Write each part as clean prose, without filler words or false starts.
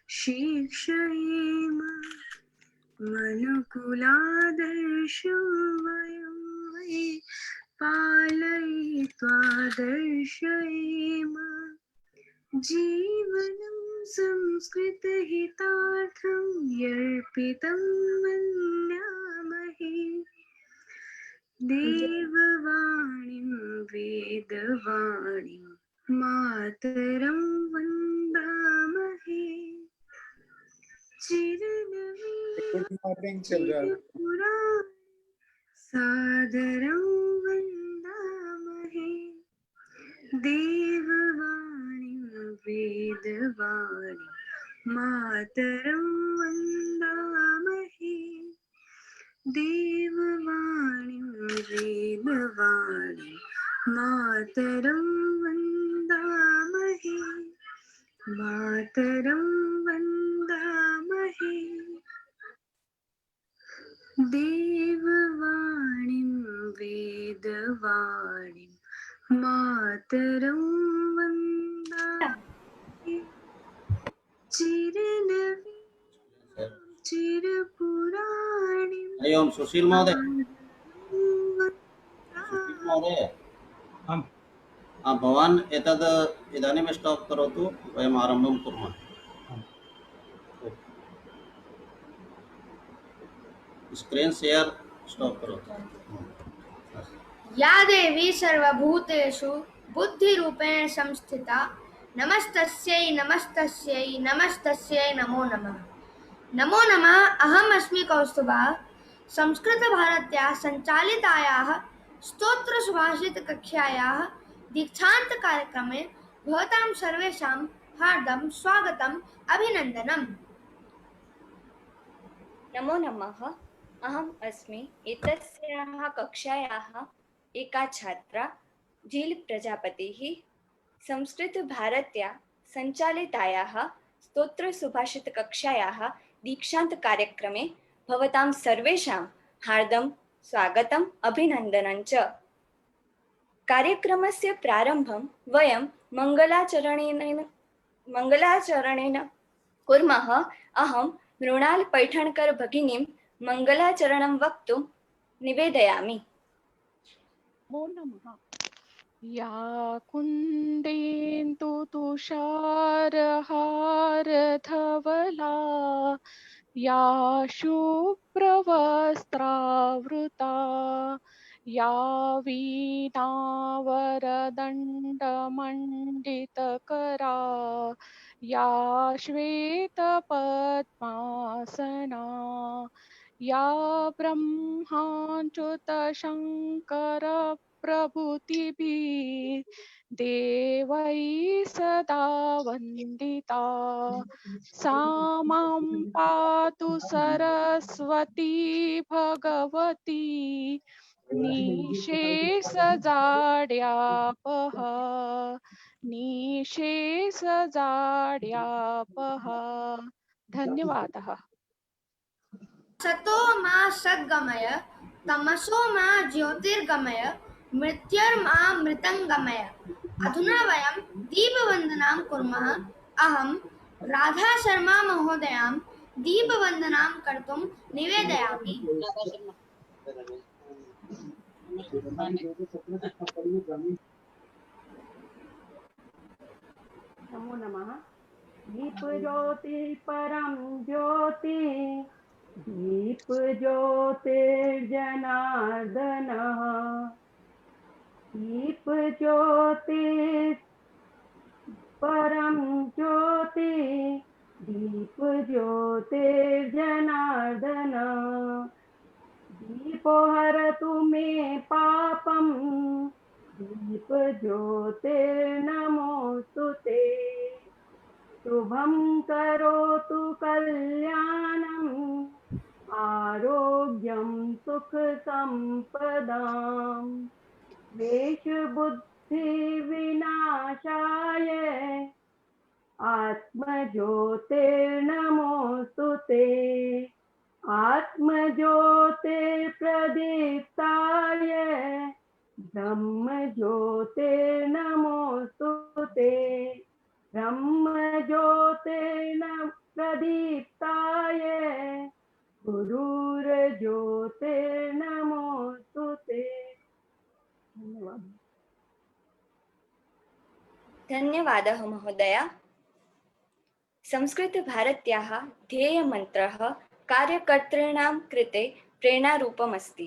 शिक्षयेम मनुकुलादर्श वयं वै पालयित्वा दर्शयेम जीवनं संस्कृतहितार्थं यर्पितं मन्यामहे देववाणीं वेदवाणीं मातरं वन्दामहे Good चिरनवीनं morning, children. चिरपुराणं सादरं वन्दामहे देववाणीं वेदवाणीं मातरं वन्दामहे देववाणीं वेदवाणीं मातरं वन्दामहे मातरं वन्दामहे देववाणीं वेदवाणीं मातरं वन्दामहे चिरनवीनं चिरपुराणिं हरि ओम सुशील महोदय भवान् एतद् इदानीं स्टाप् करोतु वयम् आरम्भं कुर्मः स्क्रीन् शेयर स्टाप् करोतु या देवी सर्वभूतेषु बुद्धिरूपेण संस्थिता नमस्तस्यै नमस्तस्यै नमस्तस्यै नमो नमः नमो नमः अहमस्मि कौस्तुभा संस्कृतभारत्याः सञ्चालितायाः स्तोत्रसुभाषितकक्ष्यायाः दीक्षान्तकार्यक्रमे भवतां सर्वेषां हार्दं स्वागतम् अभिनन्दनम्। नमो नमः अहम् अस्मि एतस्याः कक्षायाः एका छात्रा झील प्रजापतिः संस्कृतभारत्या सञ्चालितायाः स्तोत्रसुभाषितकक्षायाः दीक्षान्तकार्यक्रमे भवतां सर्वेषां हार्दं स्वागतम् अभिनन्दनं च। कार्यक्रमस्य प्रारम्भं वयं मङ्गलाचरणेन कुर्मः। अहं मृणाल पैठणकर भगिनीं मङ्गलाचरणं वक्तुं निवेदयामि। नमो नमः। या कुन्देन्दु तुषारहारधवला या शुभ्रवस्त्रावृता या वीणावरदण्डमण्डितकरा या श्वेतपद्मासना या ब्रह्माच्युतशङ्कर प्रभृतिभिः देवैः सदा वन्दिता सा मां पातु सरस्वती भगवती निशेषजाड्यापः धन्यवादः। सतो मा सद्गमय तमसो मा ज्योतिर्गमय मृत्युर्मामृतङ्गमय। अधुना वयं दीपवन्दनां कुर्मः। अहं राधा शर्मा महोदयां दीपवन्दनां कर्तुं निवेदयामि। नमो नमः। दीप ज्योति परम ज्योति दीप ज्योतिर्जनार्दनः दीप ज्योति परम ज्योति दीप ज्योतिर्जनार्दनः दीपो हरतु मे पापं दीप ज्योतिर्नमोस्तुते शुभं करोतु कल्याणम् आरोग्यं सुख संपदां वेशबुद्धि विनाशाय आत्मज्योतिर्नमोस्तुते आत्मज्योतिर्प्रदीप्ताय ब्रह्मज्योतिर्नमोस्तुते ब्रह्मज्योतिर्नमोस्तुते प्रदीप्ताय गुरुर्ज्योतिर्नमोऽस्तु ते। धन्यवाद। धन्यवादः महोदय। संस्कृतभारत्याः ध्येयमन्त्रः कार्यकर्तॄणां कृते प्रेरणारूपमस्ति।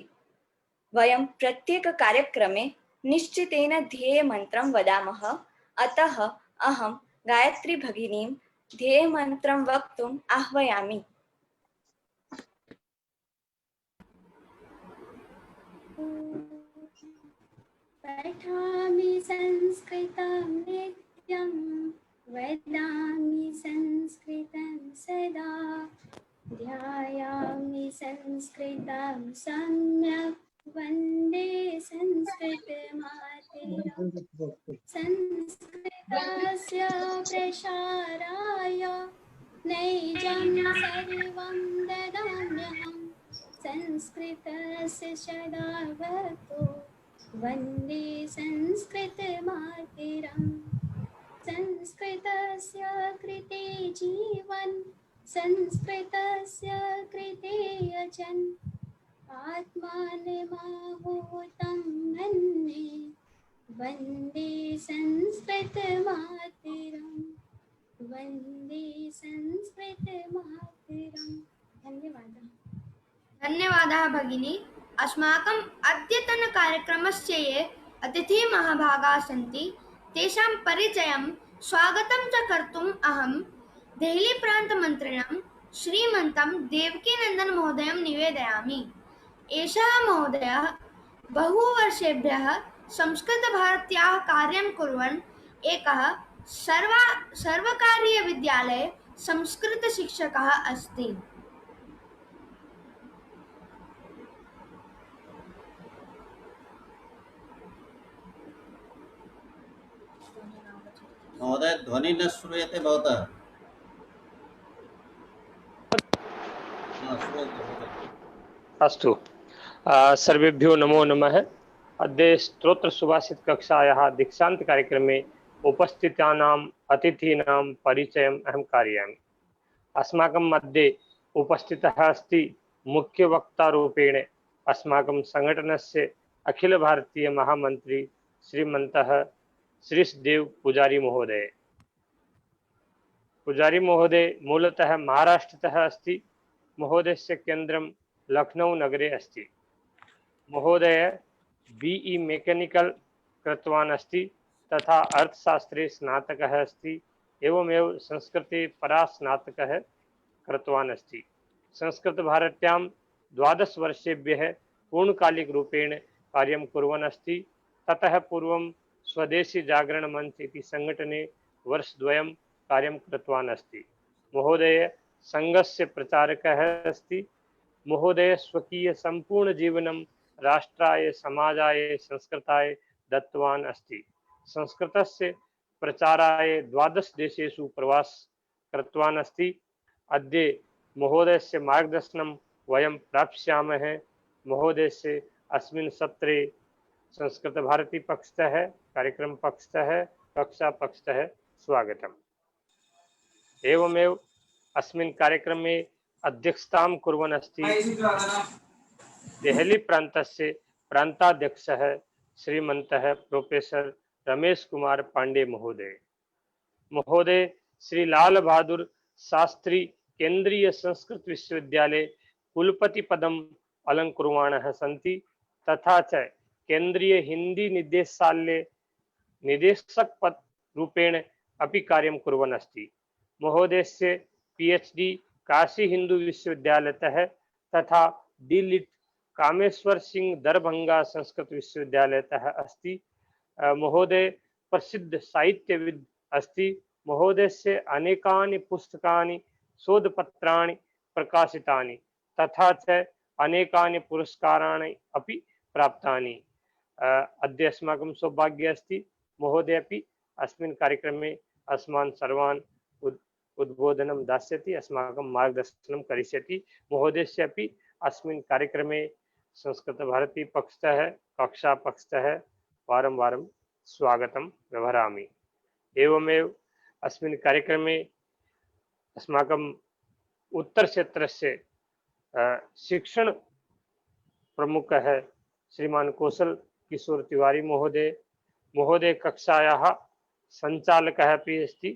वयं प्रत्येककार्यक्रमे निश्चितेन ध्येयमन्त्रं वदामः, अतः अहं गायत्री भगिनीं ध्येयमन्त्रं वक्तुम् आह्वयामि। पठामि संस्कृतं नित्यं, वदामि संस्कृतं सदा, ध्यायामि संस्कृतं सम्यक्, वन्दे संस्कृतमातरम्। संस्कृतस्य प्रसाराय नैजं सर्वं ददाम्यहम्, संस्कृतस्य सदा भवतु वन्दे संस्कृतमातरम्। संस्कृतस्य कृते जीवन्, संस्कृतस्य कृते यजन्, आत्मानमाहुतं मन्ये, वन्दे संस्कृतमातरम्, वन्दे संस्कृतमातरम्। धन्यवादः। धन्यवादः भगिनी। अस्माकम् अद्यतनकार्यक्रमस्य ये अतिथिः महाभागाः सन्ति तेषां परिचयं स्वागतं च कर्तुम् अहं देहलीप्रान्तमन्त्रिणं श्रीमन्तं देवकीनन्दन महोदयं निवेदयामि। एषः महोदयः बहुवर्षेभ्यः संस्कृतभारत्याः कार्यं कुर्वन् एकः सर्वकारीयविद्यालये संस्कृतशिक्षकः अस्ति। महोदय ध्वनि न श्रूयते भवतः। श्रूयते। अस्तु। सर्वेभ्यो नमो नमः। अद्य स्तोत्रसुभाषित कक्षायाः दीक्षान्तकार्यक्रमे उपस्थितानाम् अतिथीनां परिचयम् अहं कारयामि। अस्माकं मध्ये उपस्थितः अस्ति मुख्यवक्तारूपेण अस्माकं संगठनस्य अखिलभारतीयमहामन्त्री श्रीमन्तः श्रीशदेव पुजारी महोदय। पुजारी महोदय मूलतः महाराष्ट्रतः अस्ति। महोदयस्य केन्द्रं लखनऊ नगरे अस्ति। महोदय BE मेकेनिकल कृतवान् अस्ति तथा अर्थशास्त्रे स्नातकः अस्ति। एवमेव संस्कृते परास्नातकः कृतवान् अस्ति। संस्कृतभारत्यां 12 वर्षेभ्यः पूर्णकालिकरूपेण कार्यं कुर्वन् अस्ति। ततः पूर्वं स्वदेशी जागरण मंच इति संगठने वर्षद्वयं कार्यं कृतवान् अस्ति। महोदय संघस्य प्रचारकः अस्ति। महोदय स्वकीय संपूर्ण जीवनं राष्ट्राय समाजाय संस्कृताय दत्तवान् अस्ति। संस्कृतस्य प्रचाराय 12 देशेषु प्रवास कृतवान् अस्ति। अद्य महोदयस्य मार्गदर्शनं वयं प्राप्स्यामः। महोदयस्य अस्मिन् सत्रे संस्कृतभारती पक्षतः, कार्यक्रम पक्षतः, कक्षा पक्षतः स्वागतम्। एवमेव अस्मिन् कार्यक्रमे अध्यक्षतां कुर्वन् अस्ति देहली प्रान्तस्य प्रान्ताध्यक्षः श्रीमन्तः प्रोफेसर रमेश कुमार पांडे महोदय। महोदय श्री लाल बहादुर शास्त्री केंद्रीय संस्कृत विश्वविद्यालये कुलपति पदम् अलङ्कुर्वाणः सन्ति तथा च केंद्रीय हिंदी निदेशालये निदेशक पद रूपेण अपि कार्यं कुर्वन् अस्ति। महोदयस्य PhD काशी हिंदू विश्वविद्यालयतः तथा D.Litt कामेश्वर सिंह दरभंगा संस्कृत विश्वविद्यालयतः अस्ति। महोदय प्रसिद्ध साहित्यविद् अस्ति। महोदयस्य अनेकानि पुस्तकानि शोधपत्राणि प्रकाशितानि तथा च अनेकानि पुरस्काराणि अपि प्राप्तानि। अद्य अस्माकं सौभाग्यम् अस्ति महोदय अपि अस्मिन् कार्यक्रमे अस्मान् सर्वान् उद्बोधनं दास्यति, अस्माकं मार्गदर्शनं करिष्यति। महोदयस्य अपि अस्मिन् कार्यक्रमे संस्कृतभारती पक्षतः, कक्षा पक्षतः वारं वारं स्वागतं व्यवहरामि। एवमेव अस्मिन् कार्यक्रमे अस्माकं उत्तरक्षेत्रस्य शिक्षण प्रमुखः श्रीमान कौशल किशोर तिवारी महोदय कक्षायाः सञ्चालकः अपि अस्ति।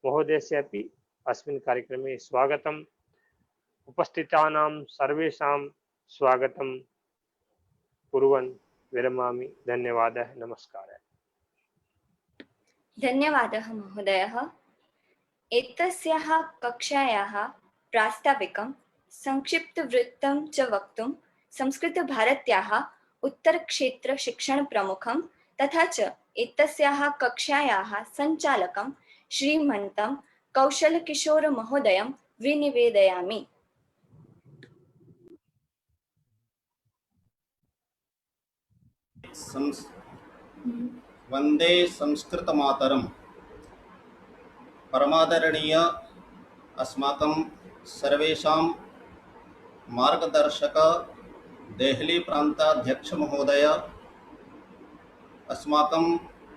महोदयस्य अपि अस्मिन् कार्यक्रमे स्वागतम्। उपस्थितानां सर्वेषां स्वागतं कुर्वन् विरमामि। धन्यवादः। नमस्कारः। धन्यवादः महोदयः। एतस्याः कक्षायाः प्रास्ताविकं संक्षिप्तवृत्तं च वक्तुं संस्कृतभारत्याः उत्तरक्षेत्रशिक्षणप्रमुखं तथा च एतस्याः कक्षायाः सञ्चालकं श्रीमन्तं कौशलकिशोरमहोदयं विनिवेदयामि। वंदे संस्कृत मातरम। परमादरणीय अस्माकं सर्वेषां मार्गदर्शक देहली प्रांताध्यक्ष महोदय, अस्माकं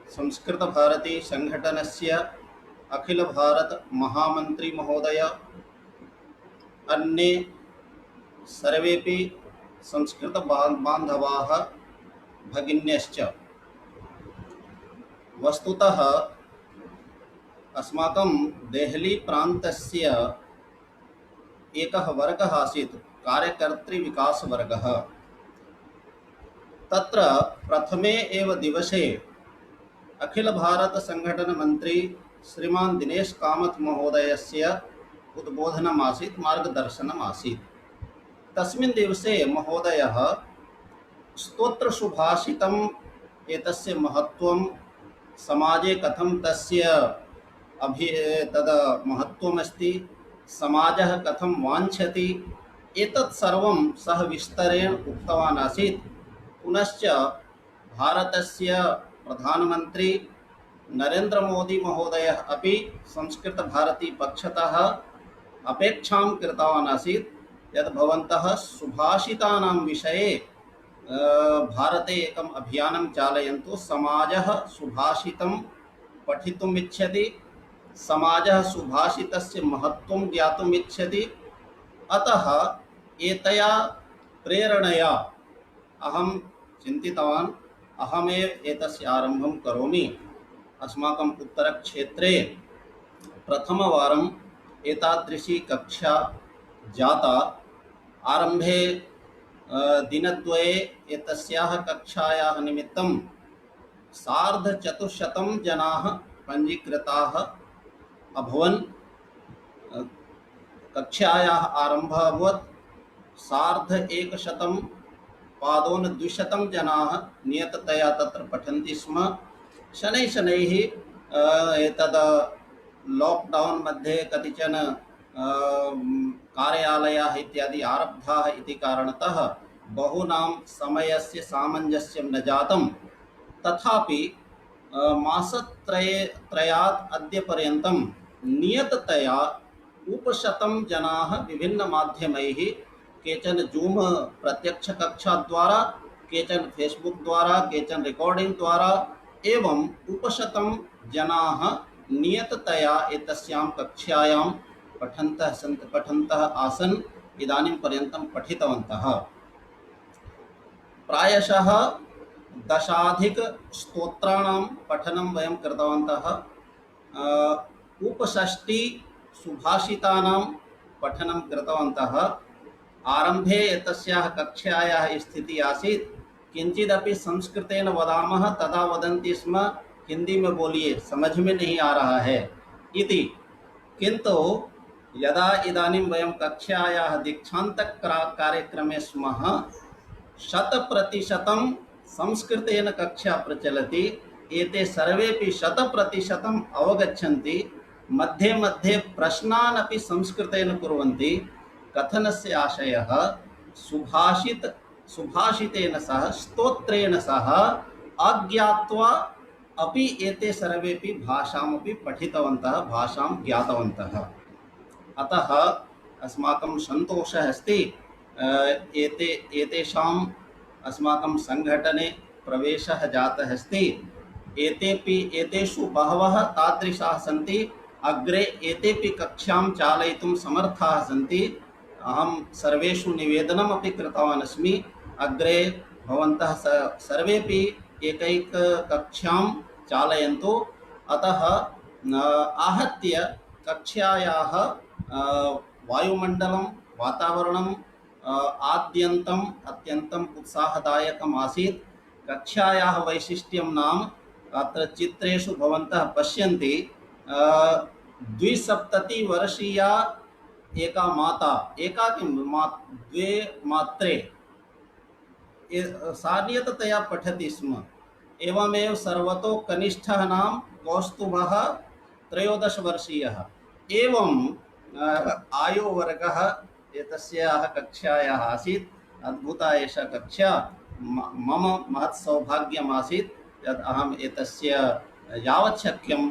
संस्कृत भारती संघटनस्य अखिल भारत महामंत्री महोदय, अन्ये सर्वेपि संस्कृत बान्धवाः भगिन्यश्च। वस्तुतः अस्माकं देहली प्रान्तस्य एकः वर्गः आसीत्, कार्यकर्तृविकासवर्गः। तत्र प्रथमे एव दिवसे अखिल भारत संघटन मंत्री श्रीमान दिनेश कामत महोदयस्य उद्बोधनम् आसीत्, मार्गदर्शनम् आसीत्। तस्मिन् दिवसे महोदयः स्तोत्रसुभाषितम् एतस्य महत्त्वं, समाजे कथं तस्य तद महत्त्वमस्ति, समाजः कथं वाञ्छति, एतत् सर्वं सः विस्तरेण उक्तवान् आसीत्। पुनश्च भारतस्य प्रधानमंत्री नरेंद्र मोदी महोदयः अपि संस्कृत भारती पक्षतः अपेक्षां कृतवान् आसीत् यत् भवन्तः सुभाषितानां विषये भारते एकम् अभियानं चालयन्तु। समाजः सुभाषितं पठितुम् इच्छति, समाजः सुभाषितस्य महत्त्वं ज्ञातुम् इच्छति। अतः एतया प्रेरणया अहं चिन्तितवान्, अहमेव एतस्य आरम्भं करोमि। अस्माकम् उत्तरक्षेत्रे प्रथमवारम् एतादृशी कक्षा जाता। आरम्भे दिनद्वये एतस्याः कक्षायाः निमित्तं 450 जनाः पञ्जीकृताः अभवन्। कक्षायाः आरम्भः अभवत्। 150 पादोन 200 जनाः नियततया तत्र पठन्ति स्म। शनैः शनैः एतद् लाक्डौन् मध्ये कतिचन कार्यालयाः इत्यादि आरब्धाः इति कारणतः बहूनां समयस्य सामञ्जस्यं न जातं। तथापि मासत्रयात् अद्यपर्यन्तं नियततया 100 जनाः विभिन्नमाध्यमैः, केचन जूम प्रत्यक्षकक्षा द्वारा, केचन फेसबुक द्वारा, केचन रिकॉर्डिंग द्वारा एवं 100 जनाः नियततया एतस्यां कक्षायां पठन्तः आसन्, इदानीं पर्यन्तं पठितवन्तः। प्रायशः 10 स्तोत्राणां पठनं वयं कृतवन्तः। 65 सुभाषितानां पठनं कृतवन्तः। आरम्भे एतस्याः कक्षायाः स्थितिः आसीत्, किंचिदपि संस्कृतेन वदामः तदा वदन्ति स्म हिंदी में बोलिए, समझ में नहीं आ रहा है इति। किन्तु यदा इदानीं वयं कक्षायाः दीक्षान्तक कार्यक्रमे स्मः, 100% संस्कृतेन कक्षा प्रचलति। एते सर्वेपि 100% अवगच्छन्ति। मध्ये मध्ये प्रश्नान् अपि संस्कृतेन कुर्वन्ति। कथनस्य आशयः सुभाषितेन सह, स्तोत्रेण सह अज्ञात्वा अपि एते सर्वेपि भाषामपि पठितवन्तः, भाषां ज्ञातवन्तः। अतः अस्माकं सन्तोषः अस्ति एतेषाम् अस्माकं संघटने प्रवेशः जातः अस्ति। एतेषु बहवः तादृशाः सन्ति अग्रे एतेपि कक्षां चालयितुं समर्थाः सन्ति। अहं सर्वेषु निवेदनमपि कृतवान् अस्मि। अग्रे भवन्तः सर्वेपि एकैक कक्षां चालयन्तु। अतः आहत्य कक्षायाः वायुमण्डलं वातावरणं आद्यन्तम् अत्यन्तम् उत्साहदायकम् आसीत्। कक्षायाः वैशिष्ट्यं नाम अत्र चित्रेषु भवन्तः पश्यन्ति 270 वर्षीया एका माता, एका किं द्वे मात्रे सा नियततया पठति स्म। एवमेव सर्वतो कनिष्ठः नाम कौस्तुभः 13 वर्षीयः। एवं आयुवर्गः एतस्याः कक्षायाः आसीत्। अद्भुता एषा कक्षा। मम महत् सौभाग्यम् आसीत् यत् अहम् एतस्य यावत् शक्यं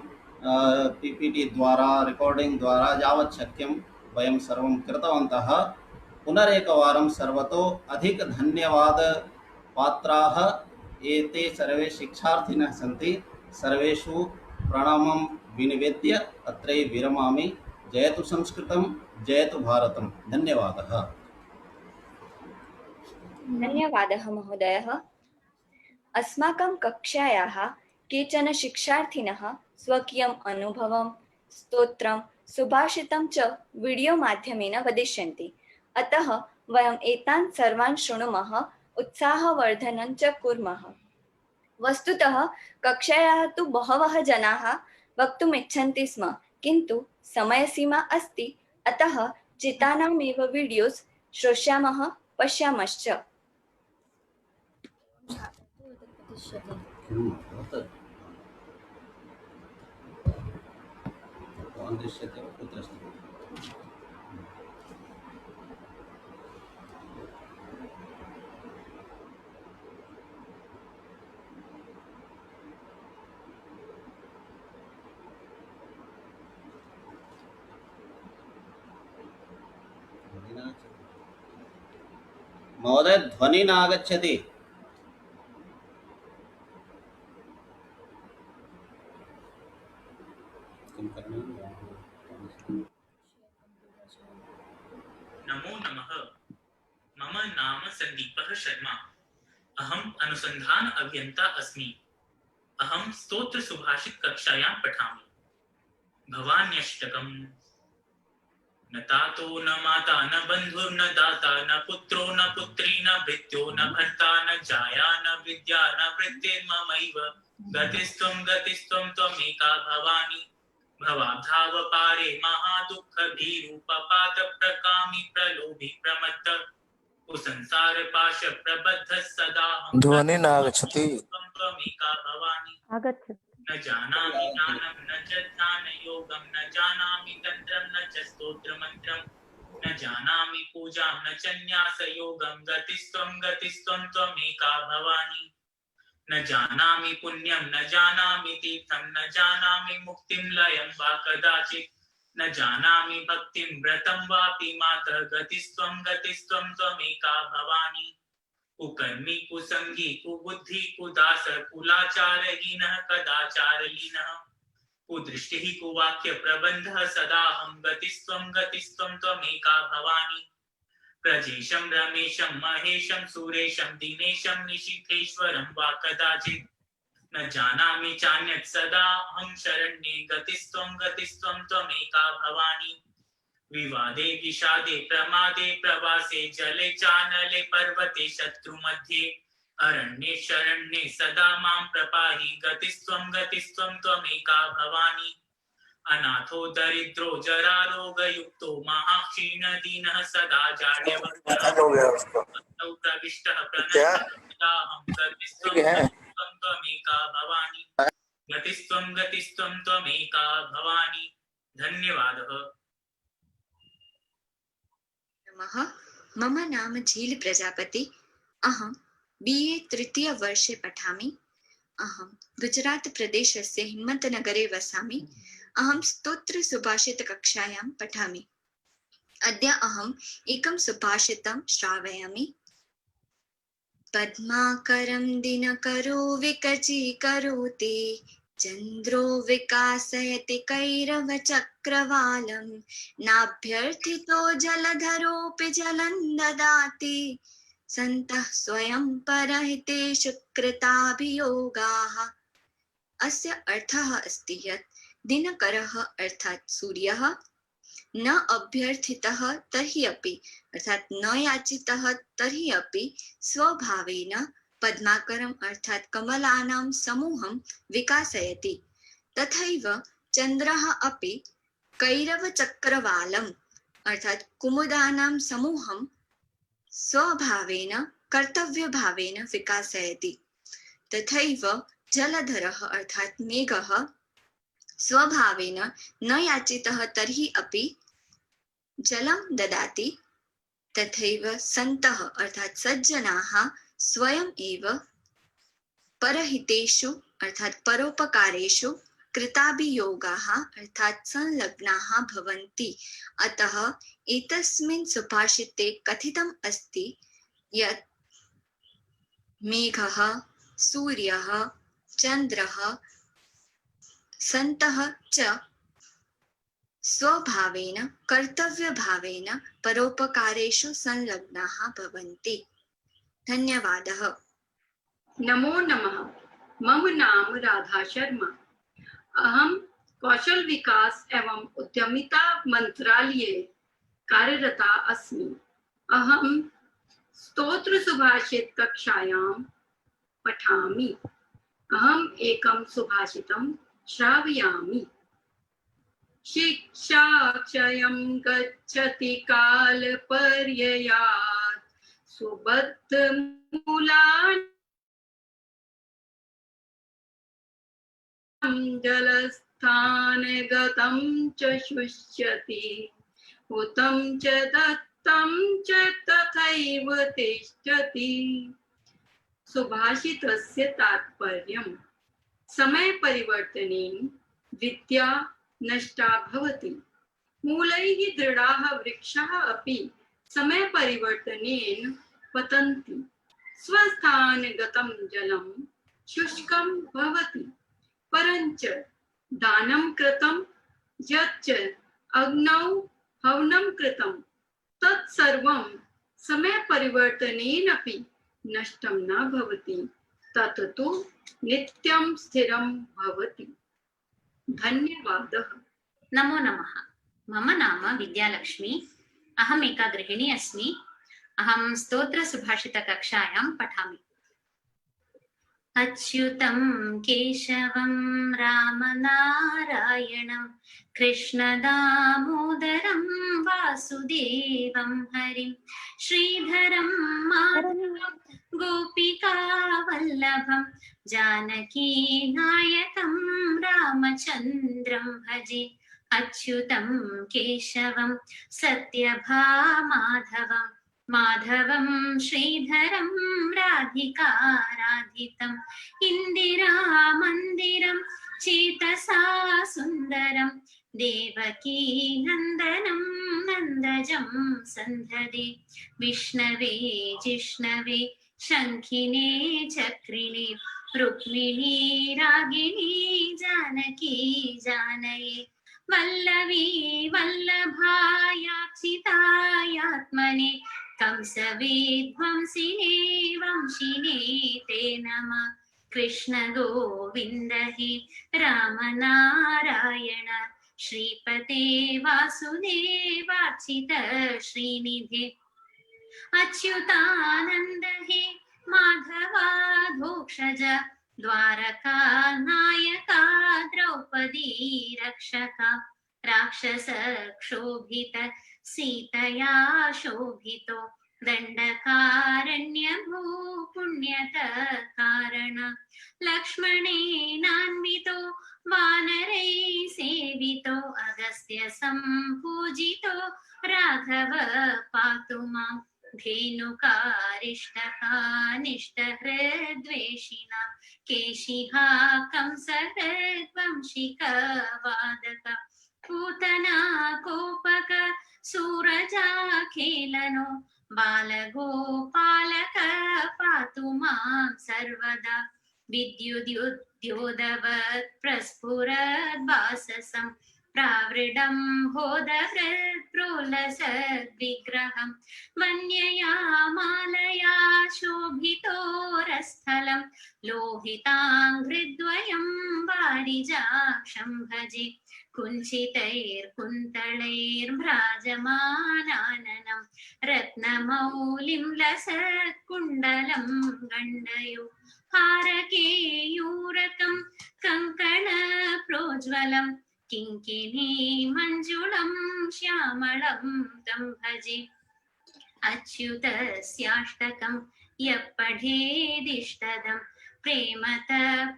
पीपीटी द्वारा रेकॉर्डिंग द्वारा यावत् शक्यं वयं सर्वं कृतवन्तः। पुनरेकवारं सर्वतो अधिक धन्यवाद पात्राः एते सर्वे शिक्षार्थिनः सन्ति। सर्वेषु प्रणामं विनिवेद्य अत्रै विरमामि। जयतु संस्कृतं, जयतु भारतं। धन्यवादः। धन्यवादः महोदयः। अस्माकं कक्षायाः केचन शिक्षार्थिनः स्वकीयम् अनुभवं, स्तोत्रं, सुभाषितं च वीडियो माध्यमेन वदिष्यन्ति। अतः वयम् एतान् सर्वान् शृणुमः, उत्साहवर्धनं च कुर्मः। वस्तुतः कक्षायाः तु बहवः जनाः वक्तुम् इच्छन्ति स्म, किन्तु समयसीमा अस्ति। अतः चितानामेव वीडियोस् श्रोष्यामः, पश्यामश्च। महोदय ध्वनि न आगच्छति। नमो नमः। मम नाम संदीपः शर्मा। अहम् अनुसंधान अभियन्ता अस्मि। अहं स्तोत्र सुभाषित कक्षायां पठामि। भवान्यष्टकम्। न तातो न माता न बन्धुर्न दाता न पुत्रो न पुत्री न भृत्यो न भर्ता न जाया न विद्या न वृत्तिर्ममैव गतिस्त्वं त्वमेका भवानि। भवाब्धावपारे महादुःखभीरूपपात प्रकामी प्रलोभी प्रमत्त कुसंसार पाश प्रबद्ध सदा ध्वनि नागच्छति। त्वमेका भवानि। आगच्छति। न जानामि ज्ञानं न च ध्यानयोगं न जानामि तन्त्रं न च स्तोत्रमन्त्रं न जानामि पूजां न च न्यासयोगं गतिस्त्वं त्वमेका भवानि। न जानामि पुण्यं न जानामि तीर्थं न जानामि मुक्तिं लयं वा कदाचित् न जानामि भक्तिं व्रतं वापि मातः गतिस्त्वं त्वमेका भवानि। कुकर्मी कुसंगी कुबुद्धि कुदास कुलाचारहीनः कदाचारलीनः कुदृष्टिः कुवाक्य प्रबन्धः सदाहं गतिस्त्वं त्वमेका भवानि। प्रजेशं रमेशं महेशं सुरेशं दिनेशं निशिथेश्वरं वा कदाचित् न जानामि चान्यत् सदाहं शरण्ये गतिस्त्वं त्वमेका भवानि। विवादे विषादे प्रमादे प्रवासे जले चानले पर्वते शत्रुमध्ये अरण्ये शरण्ये सदा मां प्रपाहि गतिस्त्वं त्वमेका भवानि। अनाथो दरिद्रो जरारोगयुक्तो महाक्षीणदीनः सदा जाड्यवक्तौ प्रविष्टः प्रणतः गतिस्त्वं त्वमेका भवानि। गतिस्त्वं त्वमेका भवानि। धन्यवादः। मम नाम झील प्रजापति। अहं BA तृतीयवर्षे पठामि। अहं गुजरात प्रदेशस्य हिम्मतनगरे वसामि। अहं स्तोत्र सुभाषित कक्षायां पठामि। अद्य अहम् एकं सुभाषितं श्रावयामि। पद्माकरं दिनकरो विकचीकरोति चन्द्रो विकासयति कैरवचक्रवालं नाभ्यर्थितो जलधरोऽपि जलं ददाति सन्तः स्वयं परहितेषु कृताभियोगाः। अस्य अर्थः अस्ति यत् दिनकरः अर्थात् सूर्यः न अभ्यर्थितः तर्हि अपि अर्थात् न याचितः तर्हि अपि स्वभावेन पद्माकरम् अर्थात् कमलानां समूहं विकासयति। तथैव चन्द्रः अपि कैरवचक्रवालम् अर्थात् कुमुदानां समूहं स्वभावेन कर्तव्यभावेन विकासयति। तथैव जलधरः अर्थात् मेघः स्वभावेन न याचितः तर्हि अपि जलं ददाति। तथैव सन्तः अर्थात् सज्जनाः स्वयं एव परहितेषु अर्थात् परोपकारेषु कृताभियोगाः अर्थात् संलग्नाः भवन्ति। अतः एतस्मिन् सुभाषिते कथितम् अस्ति यत् मेघः, सूर्यः, चन्द्रः, सन्तः च स्वभावेन कर्तव्यभावेन परोपकारेषु संलग्नाः भवन्ति। धन्यवादः। नमो नमः। मम नाम राधा शर्मा। अहम कौशल विकास एवं उद्यमिता मंत्रालये कार्यरता अस्मि। अहम स्तोत्र सुभाषित कक्षायां पठामि। अहम एकं सुभाषितं श्रावयामि। शिक्षा क्षयं गच्छति कालपर्ययात् सुबद्धमूलानि जलस्थानगतं च शुष्यति हुतं च दत्तं च तथैव तिष्ठति। सुभाषितस्य तात्पर्यम्। समय परिवर्तनेन विद्या नष्टा भवति। मूलैः दृढाः वृक्षाः अपि समय परिवर्तनेन पतन्ति। स्वस्थानगतं जलं शुष्कं भवति। परञ्च दानं कृतं यच्च अग्नौ हवनं कृतं तत्सर्वं समय परिवर्तनेन अपि नष्टं न भवति। तत् तु नित्यं स्थिरं भवति। धन्यवादः। नमो नमः। मम नाम विद्यालक्ष्मी। अहम् एका गृहिणी अस्मि। अहं स्तोत्रसुभाषितकक्षायां पठामि। अच्युतं केशवं रामनारायणं कृष्णदामोदरं वासुदेवं हरिं श्रीधरं माधवं गोपिकावल्लभं जानकीनायकं रामचन्द्रं भजे। अच्युतं केशवं सत्यभामाधवं माधवं श्रीधरं राधिकाराधितं इन्दिरामन्दिरं चेतसा सुन्दरं देवकी नन्दनं नन्दजं सन्धदे। विष्णवे जिष्णवे शङ्खिने चक्रिणे रुक्मिणी रागिणी जानकी जानये वल्लवी वल्लभायाक्षितायात्मने कंसविध्वंसिने वंशिने ते नमः। कृष्ण गोविन्द हे रामनारायण श्रीपते वासुदेवार्चित श्रीनिधे। अच्युतानन्द हे माधवाधोक्षज द्वारका नायका द्रौपदी रक्षका राक्षस क्षोभित सीतया शोभितो दण्डकारण्य भूपुण्यक कारण लक्ष्मणेनान्वितो वानरै सेवितो अगस्त्य सम्पूजितो राघव पातु माम्। धेनुकारिष्टकानिष्टहृद्वेषिणां केशिहा कंसहृद्वंशिकवादक पूतना कोपक सूरजाखेलनो बालगोपालक पातु मां सर्वदा। विद्युद्योदवत् प्रस्फुरद्भाससं प्रावृडं होदवृत् प्रोलसद्विग्रहं वन्यया मालया शोभितोरस्थलं लोहिताङ्घ्रिद्वयं वारिजाक्षं भजे कुञ्चितैर्कुन्तलैर्भ्राजमानाननं रत्नमौलिं लसत्कुण्डलं गण्डयो हारकेयूरकं कङ्कणप्रोज्वलं किङ्किणी मञ्जुलं श्यामलं तं भजे अच्युतस्याष्टकं यः पठेदिष्टदं प्रेमत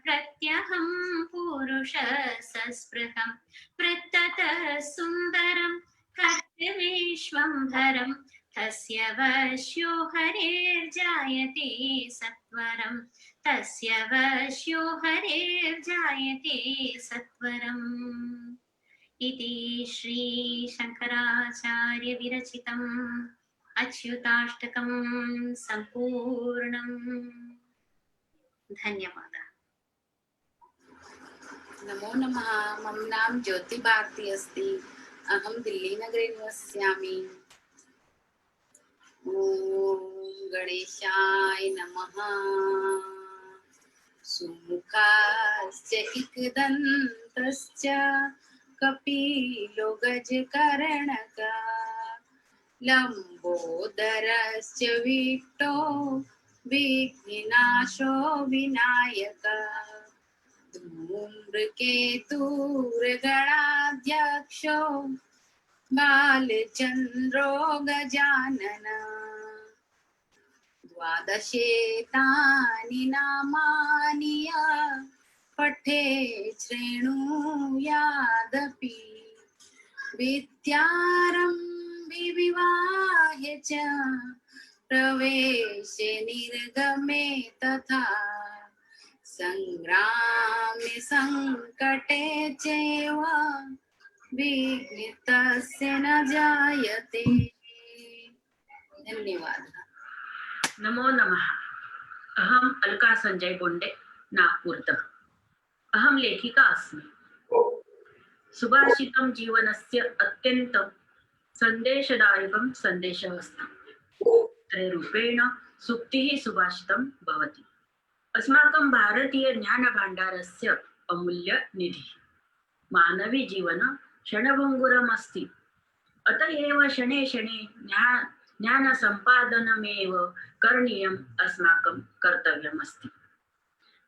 प्रत्यहं पुरुषसस्पृहं प्रत्यतः सुन्दरं कर्तविश्वम्भरं तस्य वश्यो हरेर्जायते सत्वरं तस्य वश्यो हरेर्जायते सत्वरम् इति श्री शंकराचार्य विरचितम् अच्युताष्टकं सम्पूर्णम्। धन्यवादः। नमो नमः। मम नाम ज्योति भारती अस्ति। अहं दिल्लीनगरे निवसामि। ॐ गणेशाय नमः। सुमुखाश्च एकदन्तश्च कपिलो गजकर्णकः लंबोदरश्च विट्टो विघ्नाशो विनायकः धूम्रकेतुर्गणाध्यक्षो बालचन्द्रो गजानन द्वादशेतानि नामानि पठे शृणुयादपि विद्यारम्भे विवाहे च प्रवेशे निर्गमे तथा संग्रामे संकटे चैव विघ्नस्य न जायते। धन्यवादः। नमो नमः। अहम् अलका संजय बोंडे नागपुरतः। अहं लेखिका अस्मि। सुभाषितं जीवनस्य अत्यन्तं सन्देशदायकं सन्देशः अस्ति। रूपेण सूक्तिः सुभाषितं भवति। अस्माकं भारतीय ज्ञानभाण्डारस्य अमूल्य निधिः। मानवी जीवन क्षणभङ्गुरम् अस्ति। अतः एव शने शने ज्ञानसम्पादनमेव करणीयम् अस्माकं कर्तव्यम् अस्ति।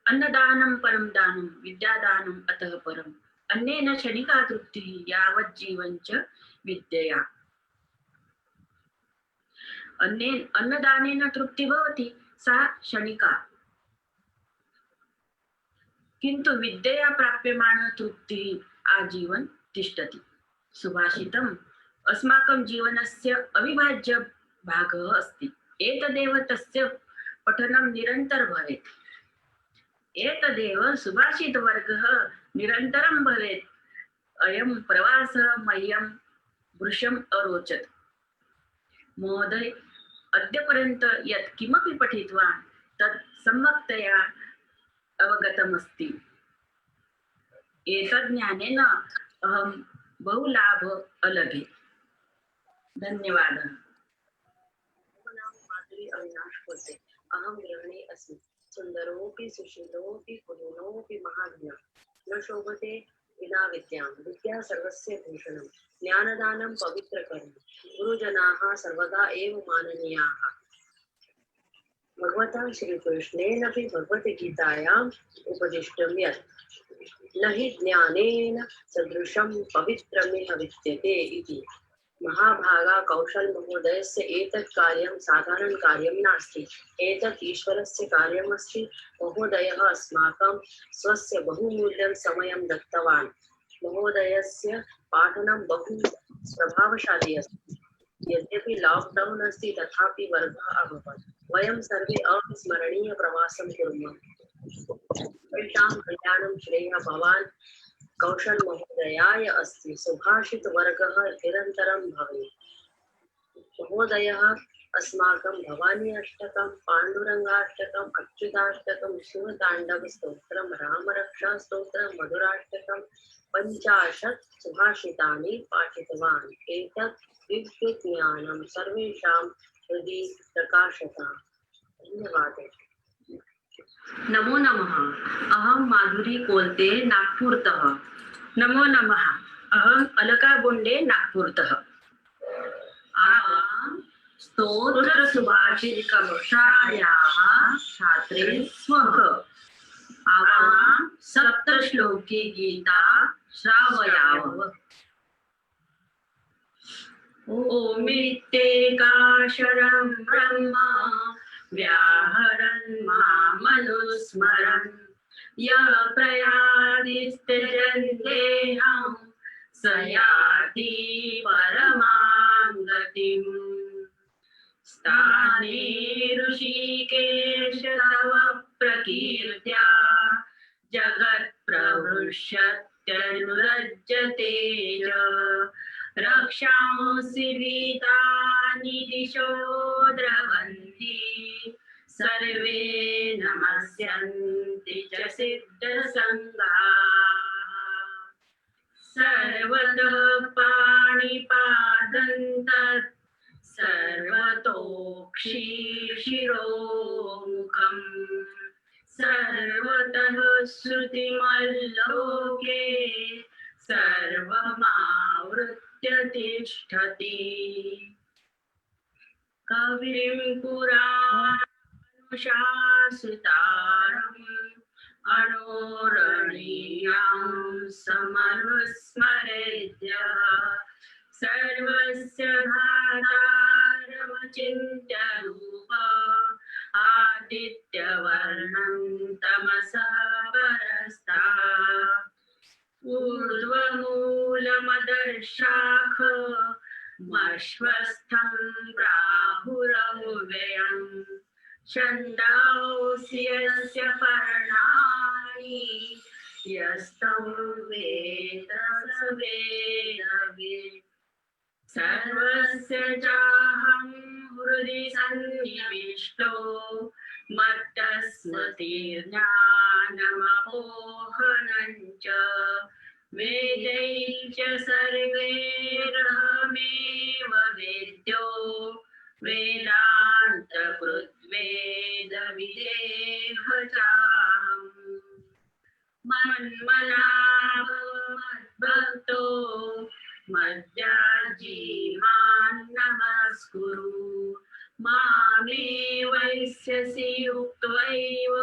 अन्नदानं परं दानं विद्यादानम् अतः परम् अन्नेन क्षणिका तृप्तिः यावत् जीवं च विद्यया। अन्नदानेन तृप्तिः भवति सा क्षणिका, किन्तु विद्यया प्राप्यमाना तृप्तिः आजीवन तिष्ठति। सुभाषितम् अस्माकं जीवनस्य अविभाज्य भागः अस्ति। एतदेव तस्य पठनं निरन्तर भवेत्। एतदेव सुभाषितवर्गः निरन्तरं भवेत्। अयं प्रवासः मह्यं भृशम् अरोचत। महोदय, अद्यपर्यन्त यत् किमपि पठितवान् तत् सम्यक्तया अवगतमस्ति। एतद् ज्ञानेन अहं बहु लाभः अलभे। धन्यवादः। मम नाम माधुरी अविनाश कोटे। अहं गृहिणी अस्मि। सुन्दरोऽपि सुशीलोऽपि कुलीनोऽपि महाज्ञः न शोभते विना विद्यां। विद्या सर्वस्य भूषणं। ज्ञानदानं पवित्रकर्म। गुरुजनाः सर्वदा एव माननीयाः। भगवता श्रीकृष्णेनापि भगवद्गीतायाम् उपदिष्टं यत् न हि ज्ञानेन सदृशं पवित्रमिह विद्यते इति। महाभागा कौशल महोदयस्य एतत् कार्यं साधारण कार्यं नास्ति। एतत् ईश्वरस्य कार्यम् अस्ति। महोदयः अस्माकं स्वस्य बहुमूल्यं समयं दत्तवान्। महोदयस्य पाठनं बहु प्रभावशाली अस्ति। यद्यपि लॉकडाउन अस्ति तथापि वर्गः अभवत्। वयं सर्वे अविस्मरणीय प्रवासं कुर्मः। तेषां कल्याणं श्रेयः भवान् कौशल महोदयाय अस्ति। सुभाषित वर्गः निरन्तरं भवेत्। महोदयः अस्माकं भवानी अष्टकं, पाण्डुरङ्गाष्टकं, अच्युताष्टकं, शिवताण्डवस्तोत्रं, रामरक्षास्तोत्रं, मधुराष्टकं 50 सुभाषितानि पाठितवान्। एतत् दिव्यज्ञानं सर्वेषां हृदि प्रकाशता। धन्यवादः। नमो नमः। अहं माधुरी कोलते नागपुरतः। नमो नमः। अहम् अलका बोंडे नागपुरतः। आवां स्तोत्रसुभाषितकक्षायाः छात्रे स्वः। आवां सप्तश्लोकी गीता श्रावयावः। ओमित्येकाक्षरं ब्रह्म व्याहरन् मामनुस्मरन् यः प्रयादित्यजन् देहं स याति परमां गतिम्। स्थाने ऋषिकेश तव प्रकीर्त्या जगत्प्रहृष्यत्यनुरज्यते च। रक्षांसि भीतानि दिशो द्रवन्ति सर्वे नमस्यन्ति च सिद्धसङ्गाः। सर्वतः पाणिपादं तत् सर्वतोक्षिशिरोमुखम् सर्वतः श्रुतिमल्लोके सर्वमावृत्य तिष्ठति। कविं पुराणनुशासितारम् अणोरणीयं समनुस्मरेद्य सर्वस्य धातारमचिन्त्य रूप आदित्यवर्णं तमसः परस्तात्। ऊर्ध्वमूलमदर्शाख मश्वस्थं प्राहुरव्ययम् छन्दांसि यस्य पर्णानि यस्तं वेद स वेदवित्। सर्वस्य चाहं हृदि सन्निविष्टो मत्तस्मृतिर्ज्ञानमपोहनं च वेदैश्च सर्वैरहमेव वेद्यो वेदान्तकृद्वेदविदेह चाहम्। मन्मनाभवमद्भक्तो मद्याजी मां नमस्कुरु मामे वैस्यसि युक्त्वैव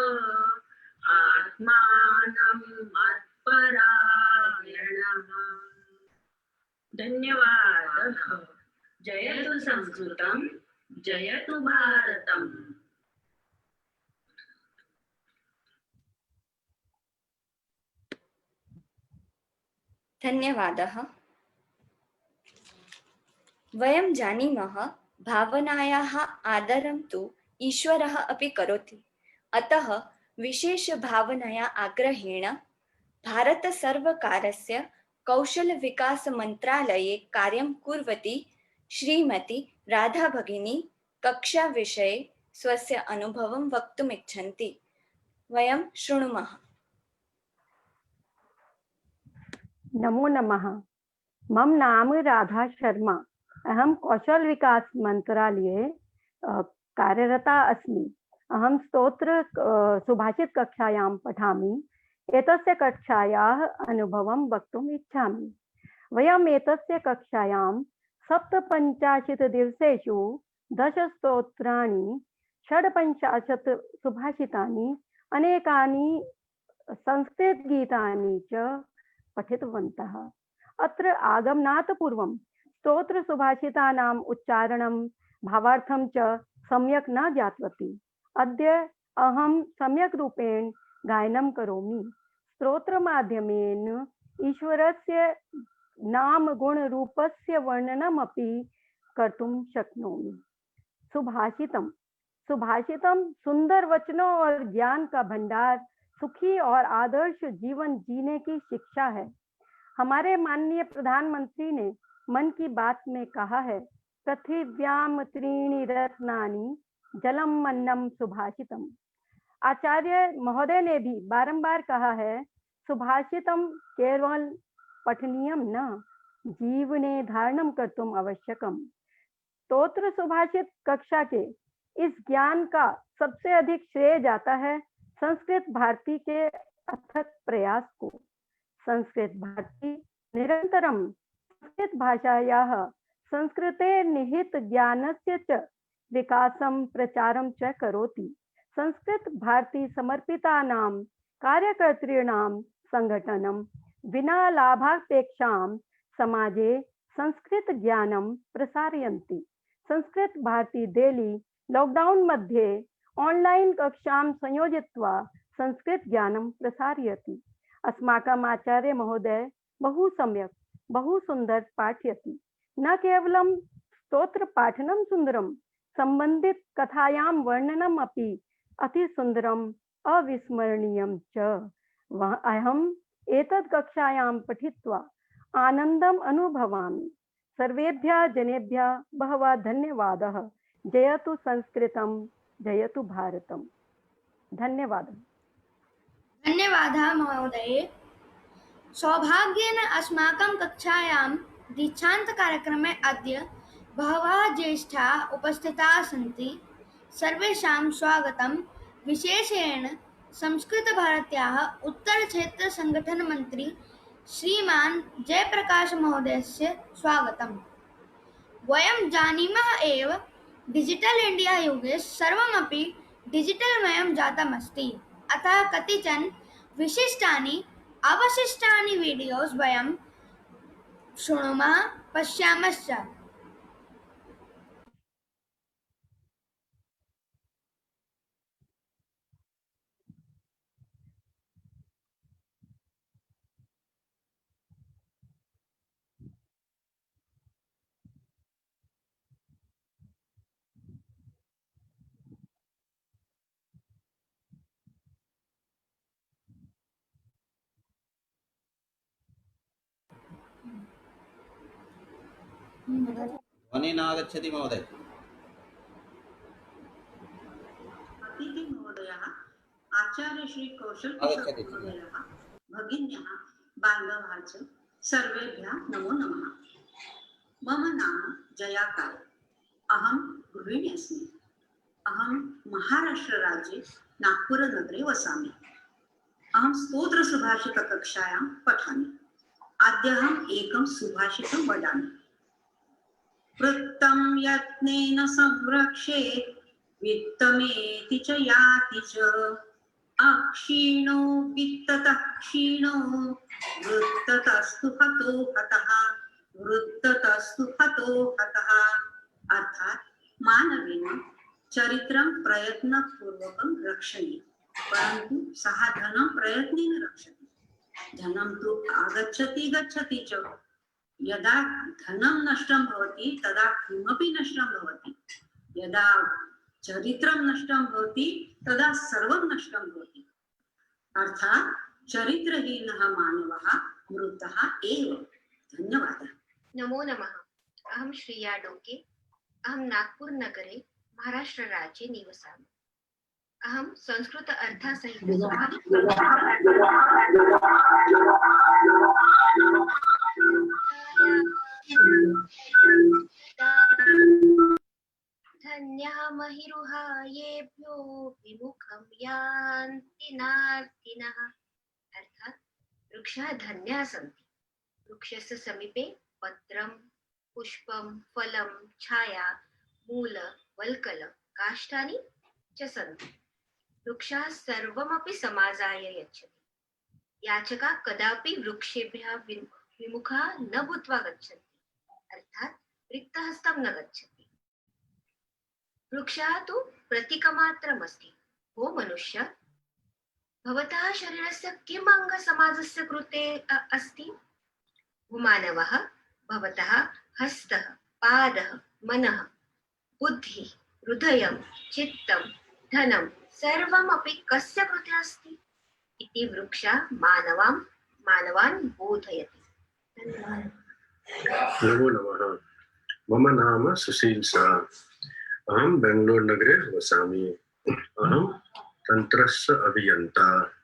आत्मानं मत्परायणः। धन्यवादः। जयतु संस्कृतं, जयतु भारतम्। धन्यवादः। वयं जानीमः भावनायाः आदरं तु ईश्वरः अपि करोति। अतः विशेषभावनया आग्रहेण भारतसर्वकारस्य कौशलविकासमन्त्रालये कार्यं कुर्वती श्रीमती राधा भगिनी कक्षाविषये स्वस्य अनुभवं वक्तुमिच्छन्ति। वयं शृणुमः। नमो नमः। मम नाम राधा शर्मा। अहं कौशल विकास मंत्रालये कार्यरता अस्मि। अहं स्तोत्र सुभाषित कक्षायां पठामि। एतस्य कक्षायाः अनुभवं वक्तुम् इच्छामि। वयम् एतस्य कक्षायां 57 दिवसेषु 10 स्तोत्राणि 56 सुभाषितानि अनेकानि संस्कृतगीतानि च पठितवन्तः। अत्र आगमनात् पूर्वं स्तोत्र सुभाषितानाम् उच्चारणं भावार्थं च सम्यक् न ज्ञातवती। अद्य अहं सम्यक् रूपेण गायनं करोमि। स्तोत्रमाध्यमेन ईश्वरस्य नाम गुणरूपस्य वर्णनमपि कर्तुं शक्नोमि। सुभाषितम सुंदर वचनों और ज्ञान का भंडार, सुखी और आदर्श जीवन जीने की शिक्षा है। हमारे माननीय प्रधानमंत्री ने मन की बात में कहा है, पृथिव्यां त्रीणि रत्नानि जलम अन्नम सुभाषितम। आचार्य महोदय ने भी बारंबार कहा है, सुभाषितम केवल पठनीयम न, जीवने धारणम कर्तुम आवश्यकम। स्तोत्र सुभाषित कक्षा के इस ज्ञान का सबसे अधिक श्रेय जाता है संस्कृत भारती के अथक प्रयास को। संस्कृत भारती निरंतरम संस्कृत भाषायाः संस्कृते निहित ज्ञानस्य च विकासं प्रचारं च करोति। संस्कृत भारती समर्पितानां कार्यकर्तॄणां संघटनं विना लाभापेक्षां समाजे संस्कृत ज्ञानं प्रसारयन्ति। संस्कृत भारती दिल्ली लॉकडाउन मध्ये ऑनलाइन कक्षां संयोजयित्वा संस्कृत ज्ञानं प्रसारयति। अस्माकम् आचार्य महोदय बहु सम्यक् बहु सुंदर पाठयति। न केवलं स्तोत्र पाठनं सुंदरं, संबंधित कथायां वर्णनम् अपि अति सुंदरम् अविस्मरणीयं च। अहम् एतत् कक्षायां पठित्वा आनन्दम् अनुभवामि। सर्वेभ्यः जनेभ्यः बहवः धन्यवादः। जयतु संस्कृतं, जयतु भारतम्। धन्यवादः। धन्यवादः महोदय। सौभाग्येन अस्माकं कक्षायां दीक्षान्तकार्यक्रमे अद्य बहवः ज्येष्ठाः उपस्थिताः सन्ति। सर्वेषां स्वागतं। विशेषेण संस्कृतभारत्याः उत्तरक्षेत्रसङ्गठनमन्त्री श्रीमान् जयप्रकाश महोदयस्य स्वागतम्। वयं जानीमः एव डिजिटल इंडिया युगे सर्वमपि डिजिटलमयं जातमस्ति। अतः कतिचन विशिष्टानि अवशिष्टानि वीडियोस् वयं शृणुमः पश्यामश्च। ध्वनि नागच्छति महोदय। अतिथि महोदयः, आचार्य श्री कौशल महोदयः, भगिन्यः, बान्धवाः च सर्वेभ्यः नमो नमः। मम नाम जयाकार। अहं गृहिणी अस्मि। अहं महाराष्ट्रराज्ये नागपुरनगरे वसामि। अहं स्तोत्रसुभाषितकक्षायां पठामि। अद्यहम् एकं सुभाषितं वदामि। वृत्तं यत्नेन संरक्षेत् वित्तमेति च याति च। अक्षीणो वित्ततः क्षीणो वृत्ततस्तु हतो हतः। वृत्ततस्तु हतो हतः। अर्थात मानवेन चरित्रं प्रयत्नपूर्वकं रक्षणीयं, परन्तु सः धनं प्रयत्नेन रक्षति। धनं तु आगच्छति गच्छति च। यदा धनं नष्टं भवति तदा किमपि नष्टं भवति। यदा चरित्रं नष्टं भवति तदा सर्वं नष्टं भवति। अर्थात् चरित्रहीनः मानवः मृतः एव। धन्यवादः। नमो नमः। अहं श्रिया डोके। अहं नागपुर नगरे महाराष्ट्र राज्ये निवसामि। अहं संस्कृत अर्थसहित धन्यः महिरुहा येभ्यो विमुखं यान्ति नार्तिनः। अर्थात् वृक्षाः धन्याः सन्ति। वृक्षस्य समीपे पत्रं, पुष्पं, फलं, छाया, मूल, वल्कल, काष्ठानि च सन्ति। वृक्षाः सर्वमपि समाजाय यच्छति। याचका कदापि वृक्षेभ्यः विमुखा न भूत्वा गच्छन्ति, अर्थात् रिक्तहस्तं न गच्छति। वृक्षः तु प्रतीकमात्रमस्ति। ओ मनुष्य, भवतः शरीरस्य किम् अंग समाजस्य कृते अस्ति? मानवः भवतः हस्तः, पादः, मनः, बुद्धिः, हृदयं, चित्तं, धनं सर्वमपि कस्य कृते अस्ति इति वृक्षः मानवान् बोधयति। नमो नमः। मम नाम सुशील शाह। अहं बेंगलुरु नगरे वसामि। अहं तन्त्रस्य अभियन्ता।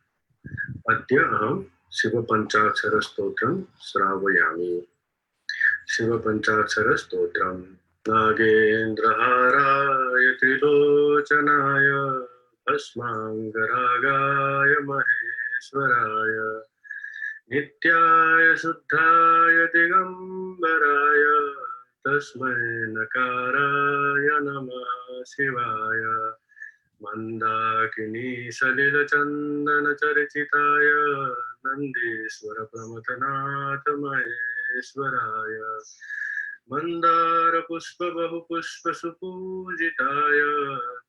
अद्य अहं शिवपञ्चाक्षरस्तोत्रं श्रावयामि। शिवपञ्चाक्षरस्तोत्रम्। नागेन्द्रहाराय त्रिलोचनाय भस्माङ्गरागाय महेश्वराय नित्याय शुद्धाय दिगम्बराय तस्मै नकाराय नमः शिवाय। मन्दाकिनी सलिलचन्दनचर्चिताय नन्दीश्वर प्रमथनाथ महेश्वराय मन्दारपुष्प बहुपुष्प सुपूजिताय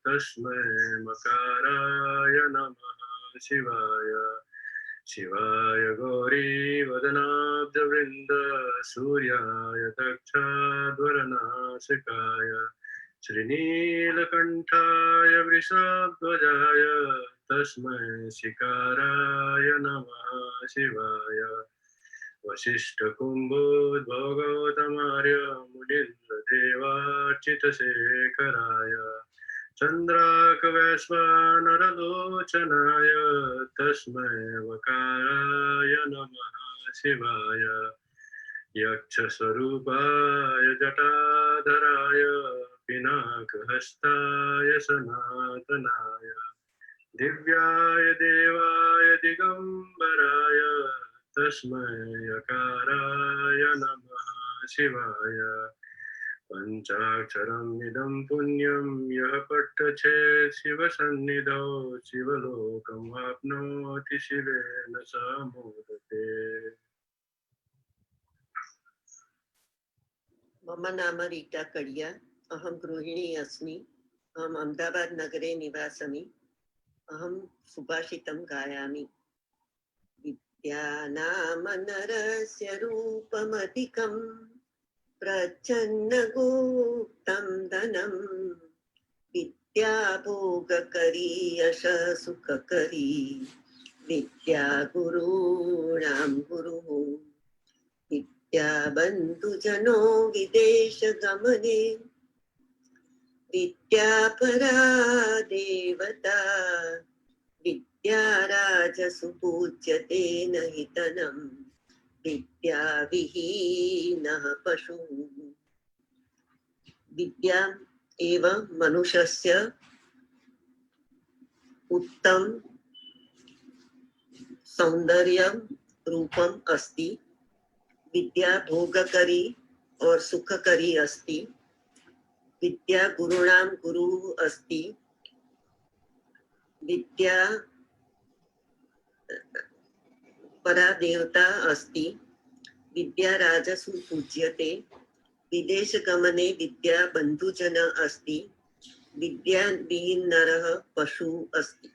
तस्मै मकाराय नमः शिवाय। शिवाय गौरी वदनाब्जवृन्द सूर्याय दक्षाध्वरनाशिकाय श्रीनीलकण्ठाय वृषध्वजाय तस्मै शिकाराय नमः शिवाय। वसिष्ठकुम्भोद्भव गौतमार्य मुनीन्द्रदेवार्चितशेखराय चन्द्राकवैश्वानरलोचनाय तस्मै वकाराय नमः शिवाय। यक्षस्वरूपाय जटाधराय पिनाकहस्ताय सनातनाय दिव्याय देवाय दिगम्बराय तस्मै यकाराय नमः शिवाय। पञ्चाक्षरम् इदं पुण्यं यः पठ्येत् शिवसन्निधौ शिवलोकम् आप्नोति शिवेन सह मोदते। मम नाम रीटा कडिया। अहं गृहिणी अस्मि। अहम् अहमदाबाद नगरे निवासामि। अहं सुभाषितं गायामि। विद्यानाम नरस्य रूपमधिकं प्रच्छन्नगुप्तं धनं विद्या भोगकरी यशसुखकरी विद्या गुरूणां गुरुः विद्या बन्धुजनो विदेशगमने विद्या परा देवता विद्या राजसुपूज्यते न हि धनं विद्या विहीनः पशुः। विद्या एव मनुष्यस्य उत्तम सौंदर्य रूपम अस्ति। विद्या भोगकरी और सुखकरी अस्ति। विद्या गुरुणां गुरुः अस्ति। विद्या परा देवता अस्ति। विद्या राजसु पूज्यते। विदेशगमने विद्या बन्धुजन अस्ति। विद्या विहीन नरः पशु अस्ति।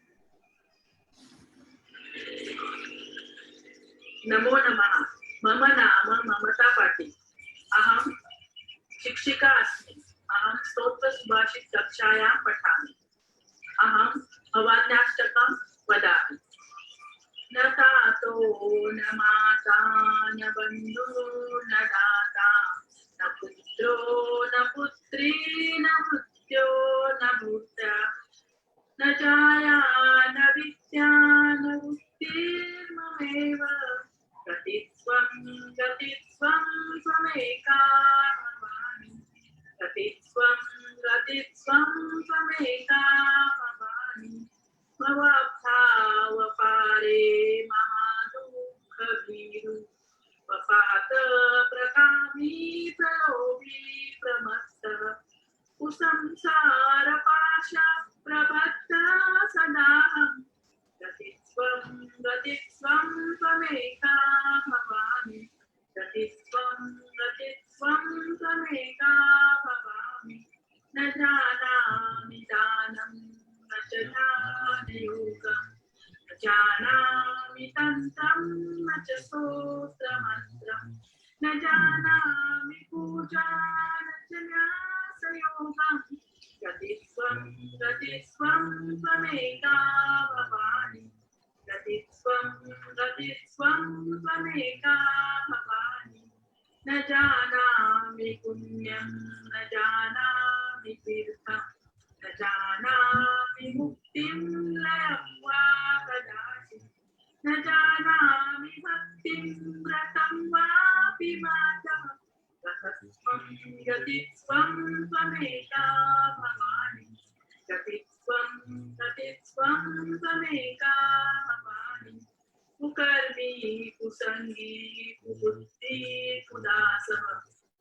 नमो नमः। मम नाम ममता पाटिल। अहं शिक्षिका अस्मि। अहं स्तोत्रसुभाषित कक्षायां पठामि। अहं भवान्याष्टकं वदामि। न तातो न माता न बन्धु न दाता न पुत्रो न पुत्री न मृत्यो न भूत्या न जाया न विद्या न बुद्धिर्ममेव गतित्वं त्वमेका भवानि गतित्वं त्वमेका भवानि भवाब्धावपारे महादुःखभीरु वपात प्रकामी प्रलोभी प्रमत्तः कुसंसारपाशा प्रबद्धा सदाहं गतित्वं त्वमेका भवानि गतित्वं त्वमेका भवानि न जानामि दानं न च ध्यानयोगं न जानामि तन्त्रं न च स्तोत्रमन्त्रं न जानामि पूजा न च न्यासयोगं गतित्वं त्वमेका भवानि गतित्वं त्वमेका भवानि न जानामि पुण्यं न जानामि तीर्थं न जानामि मुक्तिं लयं वा कदाचित् न जानामि भक्तिं व्रतं वापि मातः रसस्त्वं गतिस्त्वं त्वमेका भवानि गतिस्त्वं त्वमेका भवानि कुकर्मी कुसंगी कुबुद्धि कुदासः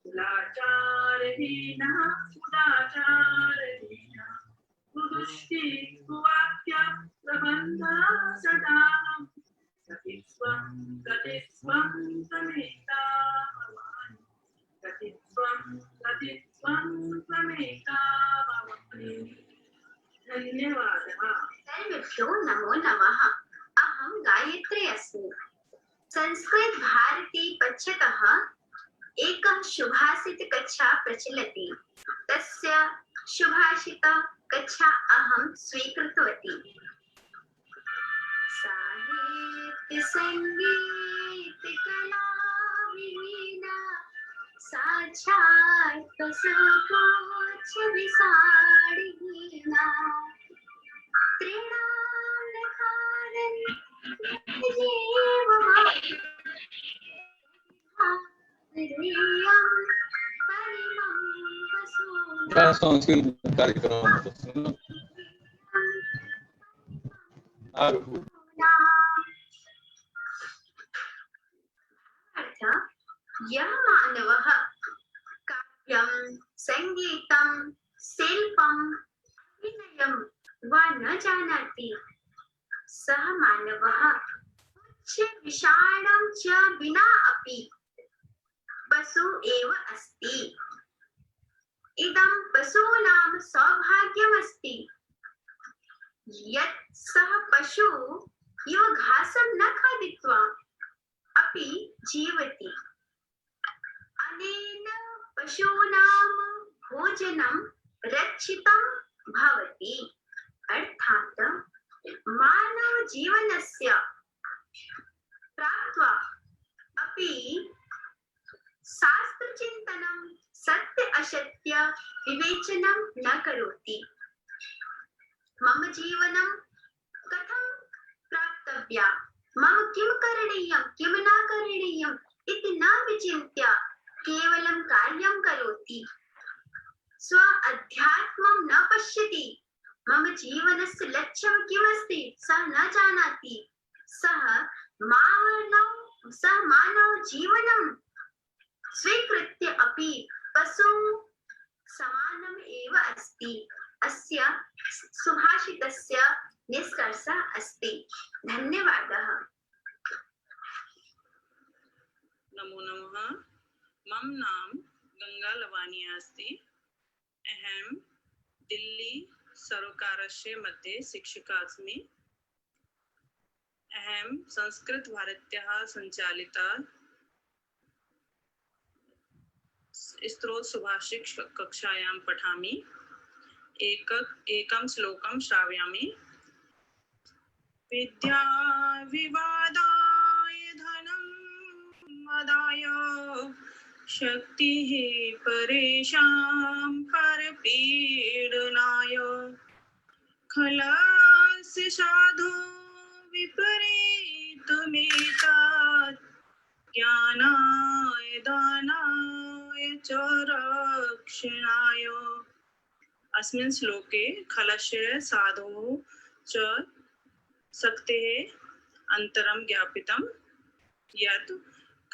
कुलाचारहीनः कुदाचारहीनः कुदुष्टि कुवाक्य प्रबन्धः सदाहं गतिस्त्वं त्वमेका भवानि गतिस्त्वं त्वमेका भवानि। धन्यवादः। सर्वेभ्यो नमो नमः। अहं गायत्री अस्मि। संस्कृत भारती पक्षतः एकं सुभाषित कक्षा प्रचलति। तस्य सुभाषित कक्षा अहं स्वीकृतवती। साहित्य संगीत कला विहीना साक्षात् सुकोच विसारिणीना त्रिणाम कारन सांस्कृतिक कार्यक्रम यह मानवः काव्यं संगीतं शिल्पं अभिनयं वा न जानाति सः मानवः उच्च विशालं च विना अपि पशु एव अस्ति। इदं पशूनां सौभाग्यमस्ति यत् सः पशु इव घासं न खादित्वा अपि जीवति। अनेन पशूनां भोजनं रक्षितं भवति। अर्थात् मानव जीवनस्य प्राप्त्वा अपि शास्त्रचिन्तनं सत्य असत्य विवेचनं न करोति। मम जीवनं कथं प्राप्तव्या, मम किं करणीयं किं न करणीयम् इति न विचिन्त्य केवलं कार्यं करोति। स्व अध्यात्मं न पश्यति। मम जीवनस्य लक्ष्यं किमस्ति सः न जानाति। सः मानव जीवनं स्वीकृत्य अपि पशु समानम् एव अस्ति। अस्य सुभाषितस्य निष्कर्षः अस्ति। धन्यवादः। नमो नमः। मम नाम गंगा लवानिया अस्ति। अहं दिल्ली सर्वकारस्य मध्ये शिक्षिका अस्मि। अहं संस्कृत भारत्याः संचालिता स्त्रोत सुभाषित कक्षायां पठामि। एकं श्लोकं श्रावयामि। विद्या विवादाय धनं मदाय शक्तिः परेषां परपीडनाय खलस्य साधु विपरीतमेतत् ज्ञानाय दानाय च रक्षणाय। अस्मिन् श्लोके खलस्य साधोः च शक्तेः अन्तरं ज्ञापितं यत्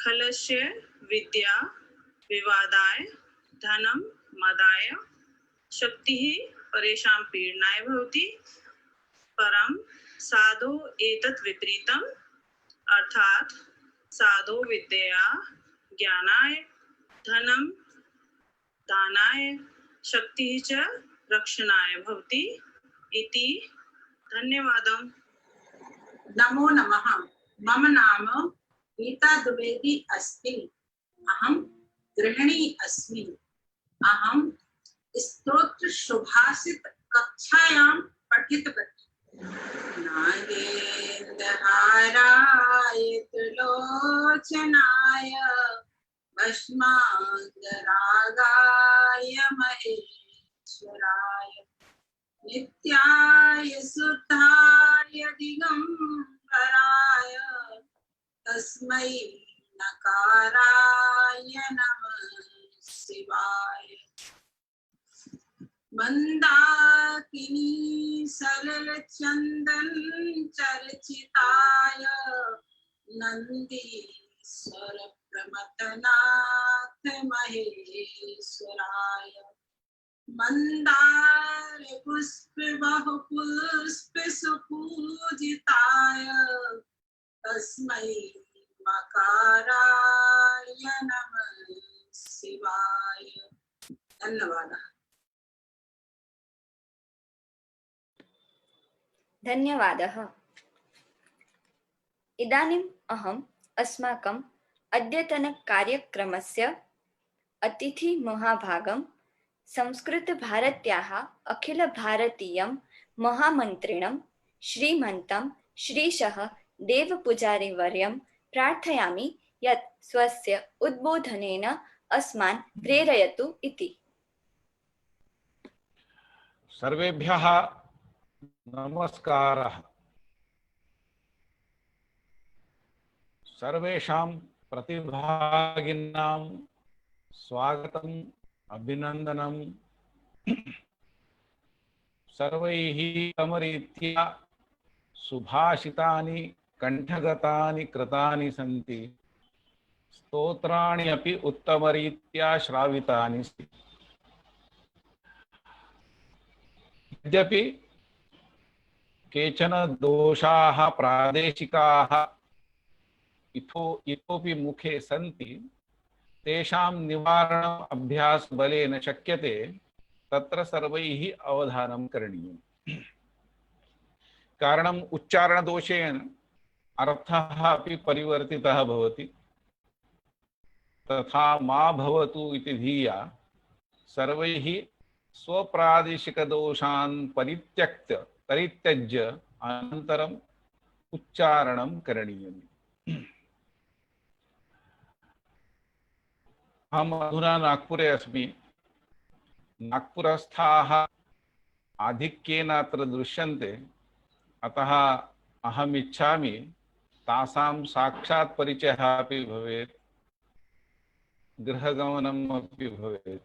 खलस्य विद्या विवादाय धनं मदाय शक्तिः परेषां पीडनाय भवति। परं साधो एतत् विपरीतम् अर्थात् साधो विद्या ज्ञानाय धनं दानाय शक्तिः च रक्षणाय भवति इति। धन्यवादः। नमो नमः। मम नाम गीता द्विवेदी अस्ति। अहं गृहिणी अस्मि। अहं स्तोत्र सुभाषित कक्षायां पठितवती। नागेन्द्रहाराय त्रिलोचनाय भस्मांगरागाय महेश्वराय नित्याय शुद्धाय दिगंबराय तस्मै नकाराय नमः शिवाय मंदाकिनी सलिल चंदन चर्चिताय नंदीश्वर प्रमथनाथ महेश्वराय मंदार पुष्प बहु पुष्प सुपूजिताय तस्मै मकाराय नमः शिवाय। धन्यवाद। धन्यवादः। इदानीम् अहम् अस्माकम् अद्यतनकार्यक्रमस्य अतिथिमहाभागं संस्कृतभारत्याः अखिलभारतीयं महामन्त्रिणं श्रीमन्तं श्रीशः देवपूजारीवर्यं प्रार्थयामि यत् स्वस्य उद्बोधनेन अस्मान् प्रेरयतु इति। सर्वेभ्यः नमस्कारः। सर्वेषां प्रतिभागिनां स्वागतम् अभिनन्दनं। सर्वैः उत्तमरीत्या सुभाषितानि कंठगतानि कृतानि सन्ति। स्तोत्राणि अपि उत्तमरीत्या श्रावितानि सन्ति। यद्यपि केचन दोषाः प्रादेशिकाः इतोपि मुखे सन्ति, तेषां निवारणम् अभ्यासबलेन शक्यते। तत्र सर्वैः अवधानं करणीयम्। कारणम् उच्चारणदोषेण अर्थः अपि परिवर्तितः भवति। तथा मा भवतु इति धिया सर्वैः स्वप्रादेशिकदोषान् परित्यज्य अनन्तरम् उच्चारणं करणीयम्। अहम् अधुना नागपुरे अस्मि। नागपुरस्थाः आधिक्येन अत्र दृश्यन्ते, अतः अहम् इच्छामि तासां साक्षात् परिचयः अपि भवेत्, गृहगमनम् अपि भवेत्।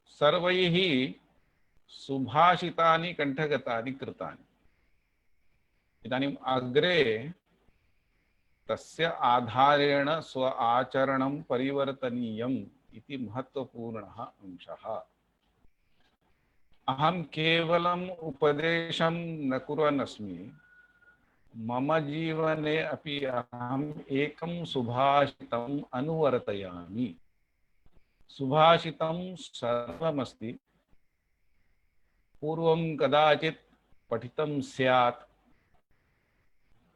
सर्वैः सुभाषितानि कंठगतानि कृतानि। इदानीम् अग्रे तस्य आधारेण स्व आचरणं परिवर्तनीयम् इति महत्वपूर्णः अंशः। अहं केवलम् उपदेशं न कुर्वन् अस्मि। मम जीवने अपि अहम् एकं सुभाषितम् अनुवर्तयामि। सुभाषितं सरलमस्ति। पूर्वं कदाचित् पठितं स्यात्।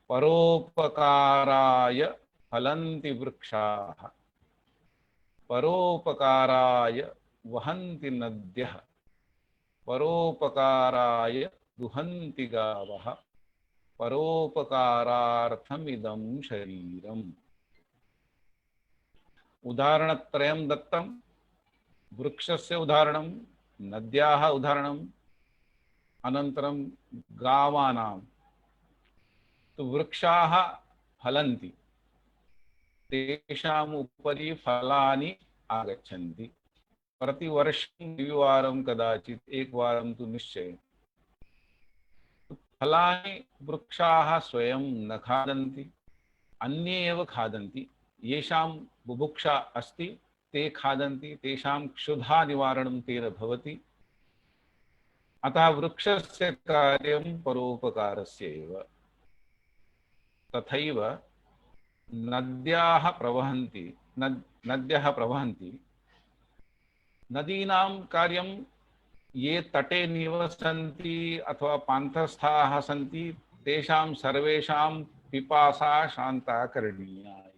परोपकाराय फलन्ति वृक्षाः, परोपकाराय वहन्ति नद्यः, परोपकाराय दुहन्ति गावः, परोपकारार्थमिदं शरीरम्। उदाहरणत्रयं दत्तं। वृक्षस्य उदाहरणं, नद्याः उदाहरणम्, अनन्तरं गावानां। तो वृक्षाः फलन्ति, तेषाम् उपरि फलानि आगच्छन्ति। प्रतिवर्षं द्विवारं कदाचित् एकवारं तु निश्चयेन। फलानि वृक्षाः स्वयं न खादन्ति, अन्ये एव खादन्ति। येषां बुभुक्षा अस्ति ते खादन्ति, तेषां क्षुधा निवारणं तेन भवति। अतः वृक्षस्य कार्यं परोपकारस्य एव। तथैव नद्यः प्रवहन्ति। नदीनां कार्यं ये तटे निवसन्ति अथवा पान्थस्थाः सन्ति, तेषां सर्वेषां पिपासा शान्ता करणीया।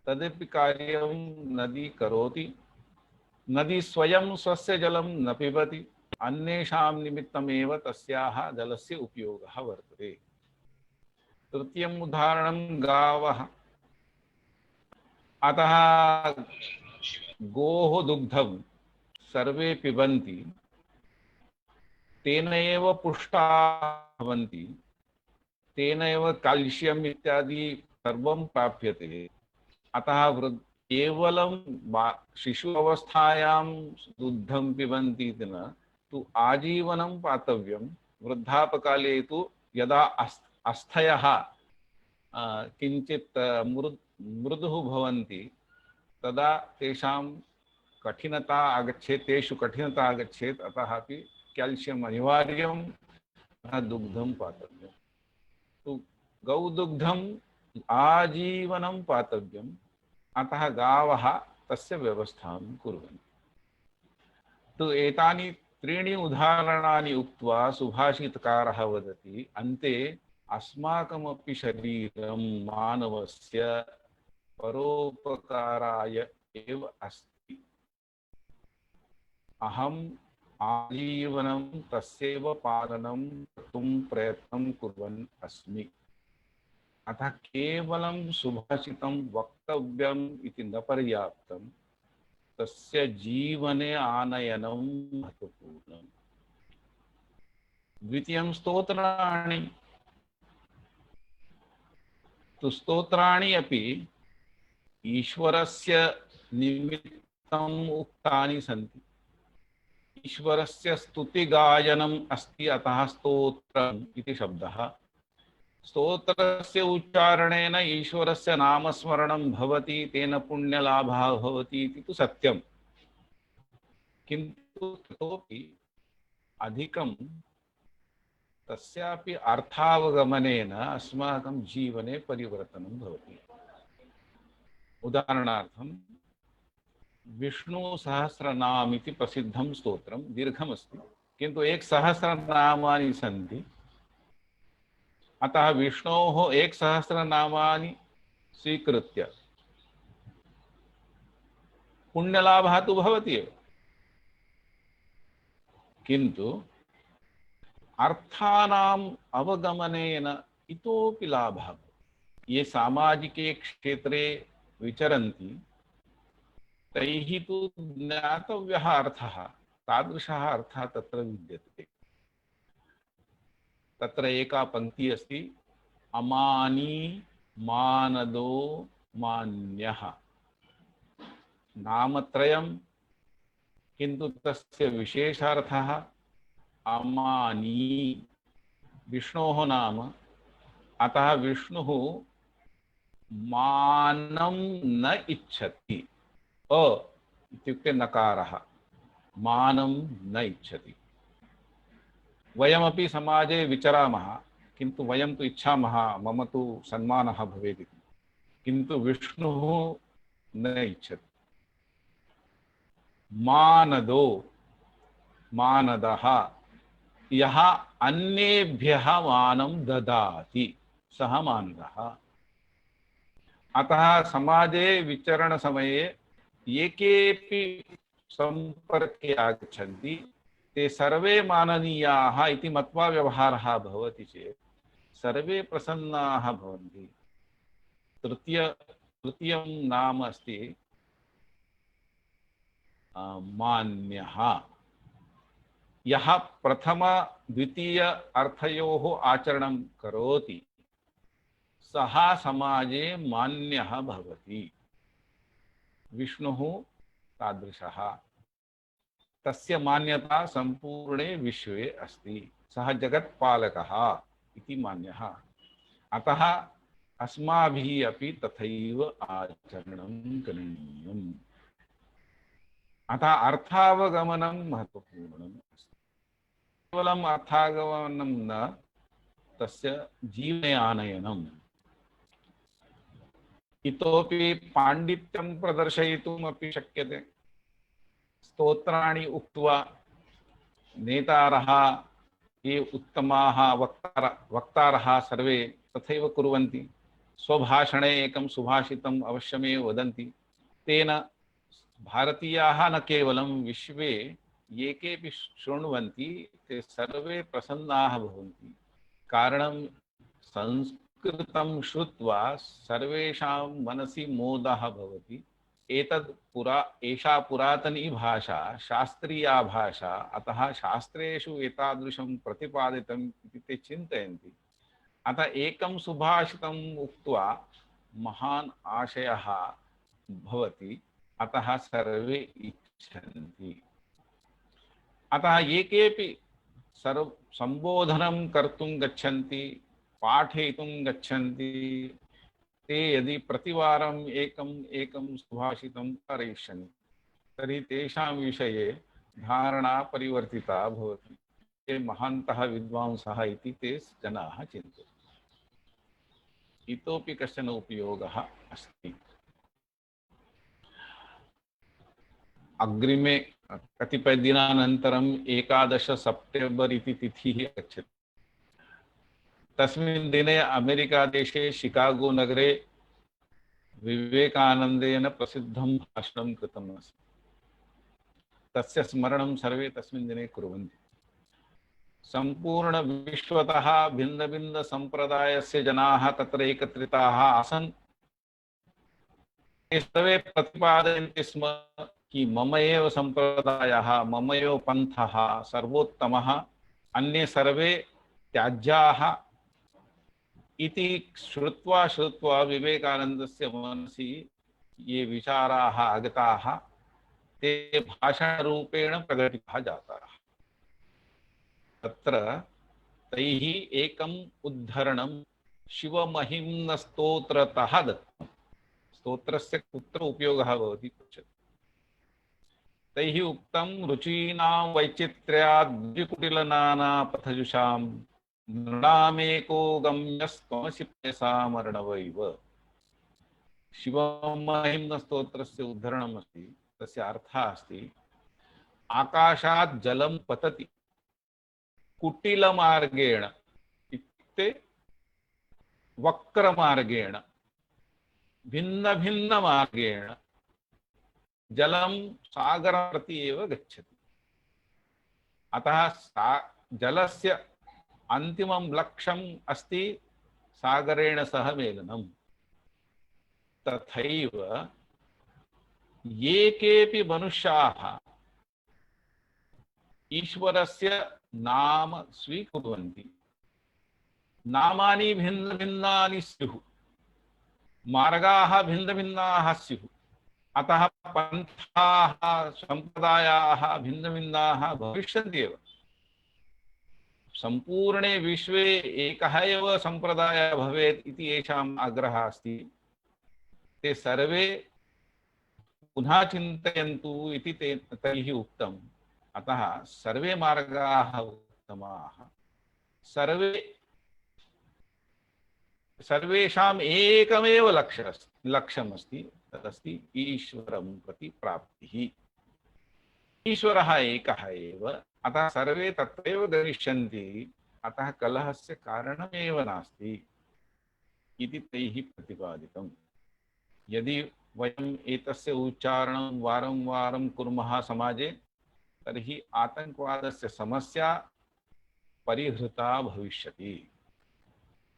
तदपि कार्यं नदी करोति। नदी स्वयं स्वस्य जलं न पिबति, अन्येषां निमित्तमेव तस्याः जलस्य उपयोगः वर्तते। तृतीयम् उदाहरणं गावः। अतः गोः दुग्धं सर्वे पिबन्ति, तेन एव पुष्टाः भवन्ति, तेन एव कैल्शियम् इत्यादि सर्वं प्राप्यते। अतः केवलं शिशु अवस्थायां दुग्धं पिबन्ति इति न, तु आजीवनं पातव्यं। वृद्धापकाले तु यदा अस्थयः किञ्चित् मृदुः भवन्ति तदा तेषां कठिनता आगच्छेत्, तेषु कठिनता आगच्छेत्, अतः अपि कैल्शियम् अनिवार्यं, दुग्धं पातव्यं। तु गौदुग्धम् आजीवनं पातव्यम्, अतः गावः तस्य व्यवस्थां कुर्वन्ति। तु एतानि त्रीणि उदाहरणानि उक्त्वा सुभाषितकारः वदति, अन्ते अस्माकमपि शरीरं मानवस्य परोपकाराय एव अस्ति। अहम् आजीवनं तस्यैव पालनं कर्तुं प्रयत्नं कुर्वन् अस्मि। अतः केवलं सुभाषितं वक्तव्यम् इति न पर्याप्तं, तस्य जीवने आनयनं महत्वपूर्णम्। द्वितीयं स्तोत्राणि। तु स्तोत्राणि अपि ईश्वरस्य निमित्तम् उक्तानि सन्ति। ईश्वरस्य स्तुतिगायनम् अस्ति, अतः स्तोत्रम् इति शब्दः। स्तोत्रस्य उच्चारणेन ईश्वरस्य नामस्मरणं भवति, तेन पुण्यलाभः भवति इति तु सत्यं, किन्तु ततोपि अधिकं तस्यापि अर्थावगमनेन अस्माकं जीवने परिवर्तनं भवति। उदाहरणार्थं विष्णुसहस्रनाम इति प्रसिद्धं स्तोत्रं, दीर्घमस्ति किन्तु 1,000 नामानि सन्ति। अतः विष्णोः 1,000 नामानि स्वीकृत्य पुण्यलाभः तु भवति एव, किन्तु अर्थानाम् अवगमनेन इतोपि लाभः। ये सामाजिके क्षेत्रे विचरन्ति तैः तु ज्ञातव्यः अर्थः, तादृशः अर्थः तत्र विद्यते। तत्र एका पंक्ति अस्ति, अमानी मानदो मान्यः। नामत्रयं, किन्तु तस्य विशेषार्थः अमानी, विष्णोः नाम। अतः विष्णुः मानं न इच्छति। अ इत्युक्ते नकारः, मानं न इच्छति। वयमपि समाजे विचरामः, किन्तु वयं तु इच्छामः मम तु सन्मानः भवेत् इति, किन्तु विष्णुः न इच्छति। मानदो, मानदः, यः अन्येभ्यः मानं ददाति सः मानदः। अतः समाजे विचरणसमये ये केऽपि सम्पर्के आगच्छन्ति ते सर्वे माननीयाः इति मत्वा व्यवहारः भवति चेत् सर्वे प्रसन्नाः भवन्ति। तृतीयं नाम अस्ति मान्यः। यः प्रथम द्वितीय अर्थयोः आचरणं करोति सः समाजे मान्यः भवति। विष्णुः तादृशः, तस्य मान्यता संपूर्णे विश्वे अस्ति। सः जगत्पालकः इति मान्यः। अतः अस्माभिः अपि तथैव आचरणं करणीयम्। अतः अर्थावगमनं महत्वपूर्णम् अस्ति। केवलम् अर्थावगमनं न, तस्य जीवने आनयनम्। इतोपि पाण्डित्यं प्रदर्शयितुम् अपि शक्यते। स्तोत्राणि उक्त्वा नेतारः, ये उत्तमाः वक्तारः सर्वे तथैव कुर्वन्ति। स्वभाषणे एकं सुभाषितम् अवश्यमेव वदन्ति। तेन भारतीयाः न केवलं विश्वे ये केऽपि शृण्वन्ति ते सर्वे प्रसन्नाः भवन्ति। कारणं संस्कृतं श्रुत्वा सर्वेषां मनसि मोदः भवति। एषा पुरातनी भाषा शास्त्रीया भाषा, अतः शास्त्रेषु एतादृशं प्रतिपादितम् इति ते चिन्तयन्ति। अतः एकं सुभाषितम् उक्त्वा महान् आशयः भवति, अतः सर्वे इच्छन्ति। अतः ये केऽपि संबोधनं कर्तुं गच्छन्ति, पाठयितुं गच्छन्ति, ते यदि प्रतिवारम् एकं सुभाषितं कारयिष्यन्ति तर्हि तेषां विषये धारणा परिवर्तिता भवति। ते महान्तः विद्वांसः इति ते जनाः चिन्तयन्ति। इतोपि कश्चन उपयोगः अस्ति। अग्रिमे कतिपयदिनानन्तरम् 11 सेप्टेम्बर् इति तिथिः आगच्छति। तस्मिन् दिने अमेरिकादेशे शिकागो नगरे विवेकानन्देन प्रसिद्धं भाषणं कृतम् अस्ति। तस्य स्मरणं सर्वे तस्मिन् दिने कुर्वन्ति। संपूर्ण विश्वतः भिन्न भिन्न संप्रदायस्य जनाः तत्र एकत्रिताः आसन्। ते सर्वे प्रतिपादयन्ति स्म कि मम एव संप्रदायः, मम एव पन्थः सर्वोत्तमः, अन्ये सर्वे त्याज्याः इति श्रुत्वा श्रुत्वा विवेकानन्दस्य मनसि ये विचाराः आगताः ते भाषणरूपेण प्रकटिताः जाताः। तत्र तैः एकम् उद्धरणं शिवमहिम्नस्तोत्रतः दत्तं। स्तोत्रस्य कुत्र उपयोगः भवति पृच्छति। तैः उक्तं रुचीनां वैचित्र्याद् द्विकुटिलनानापथजुषां नृणामेको गम्यस्त्वमसि पयसामर्णवैव। शिवमहिम्नस्तोत्रस्य उद्धरणम् अस्ति। तस्य अर्थः अस्ति आकाशात् जलं पतति कुटिलमार्गेण, इत्युक्ते वक्रमार्गेण, भिन्न भिन्न मार्गेण जलं सागरं प्रति एव गच्छति। अतः जलस्य अन्तिमं लक्ष्यम् अस्ति सागरेण सह मेलनम्। तथैव ये केऽपि मनुष्याः ईश्वरस्य नाम स्वीकुर्वन्ति, नामानि भिन्न भिन्नानि स्युः, मार्गाः भिन्न भिन्नाः स्युः, अतः पन्थाः सम्प्रदायाः भिन्न भिन्नाः भविष्यन्ति एव। सम्पूर्णे विश्वे एकः एव सम्प्रदायः भवेत् इति येषाम् आग्रहः अस्ति, ते सर्वे पुनः चिन्तयन्तु इति तैः उक्तम्। अतः सर्वे मार्गाः उत्तमाः, सर्वेषाम् एकमेव लक्ष्यमस्ति, तदस्ति ईश्वरं प्रति प्राप्तिः। ईश्वरः एकः एव, अतः सर्वे तत्रैव गमिष्यन्ति, अतः कलहस्य कारणमेव नास्ति इति तैः प्रतिपादितम्। यदि वयम् एतस्य उच्चारणं वारं वारं कुर्मः समाजे, तर्हि आतंकवादस्य समस्या परिहृता भविष्यति।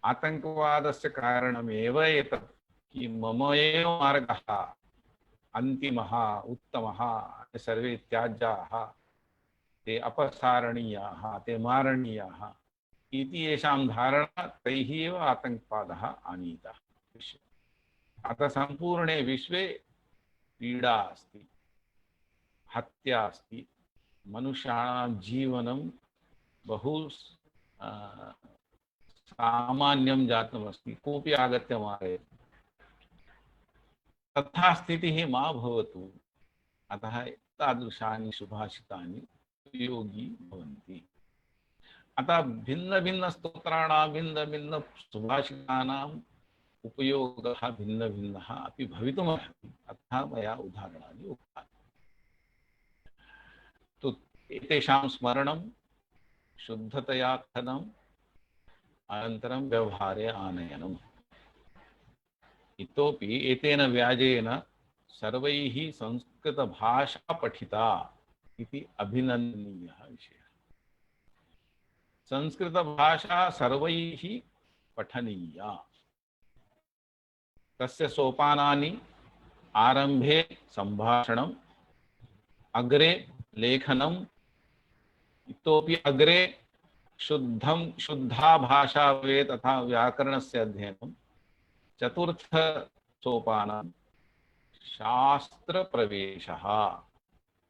आतंकवादस्य कारणमेव एतत् कि मम एव मार्गः अन्तिमः उत्तमः, सर्वे त्याज्याः, ते अपसारणीयाः, ते मारणीयाः इति येषां धारणा, तैः एव आतंकवादः आनीतः। अतः सम्पूर्णे विश्वे पीडा अस्ति, हत्या अस्ति, मनुष्याणां जीवनं बहु सामान्यं जातमस्ति, कोऽपि आगत्य मारयति। तथा स्थितिः मा भवतु। अतः तादृशानि सुभाषितानि उपयोगी भवन्ति। अतः भिन्न भिन्न स्तोत्राणां भिन्न भिन्न सुभाषितानाम् उपयोगः भिन्न भिन्नः अपि भवितुमर्हति। अतः मया उदाहरणानि उक्तानि। तो एतेषां स्मरणं, शुद्धतया कथनम्, अनन्तरं व्यवहारे आनयनम्। इतोपि एतेन व्याजेन सर्वैः संस्कृतभाषा पठिता इति अभिनन्दनीयः विषयः। संस्कृतभाषा सर्वैः पठनीया। तस्य सोपानानि आरंभे संभाषणम्, अग्रे लेखनम्, इतोपि अग्रे शुद्धा भाषा भवेत् तथा व्याकरणस्य अध्ययनं, चतुर्थ सोपानं शास्त्र प्रवेशः,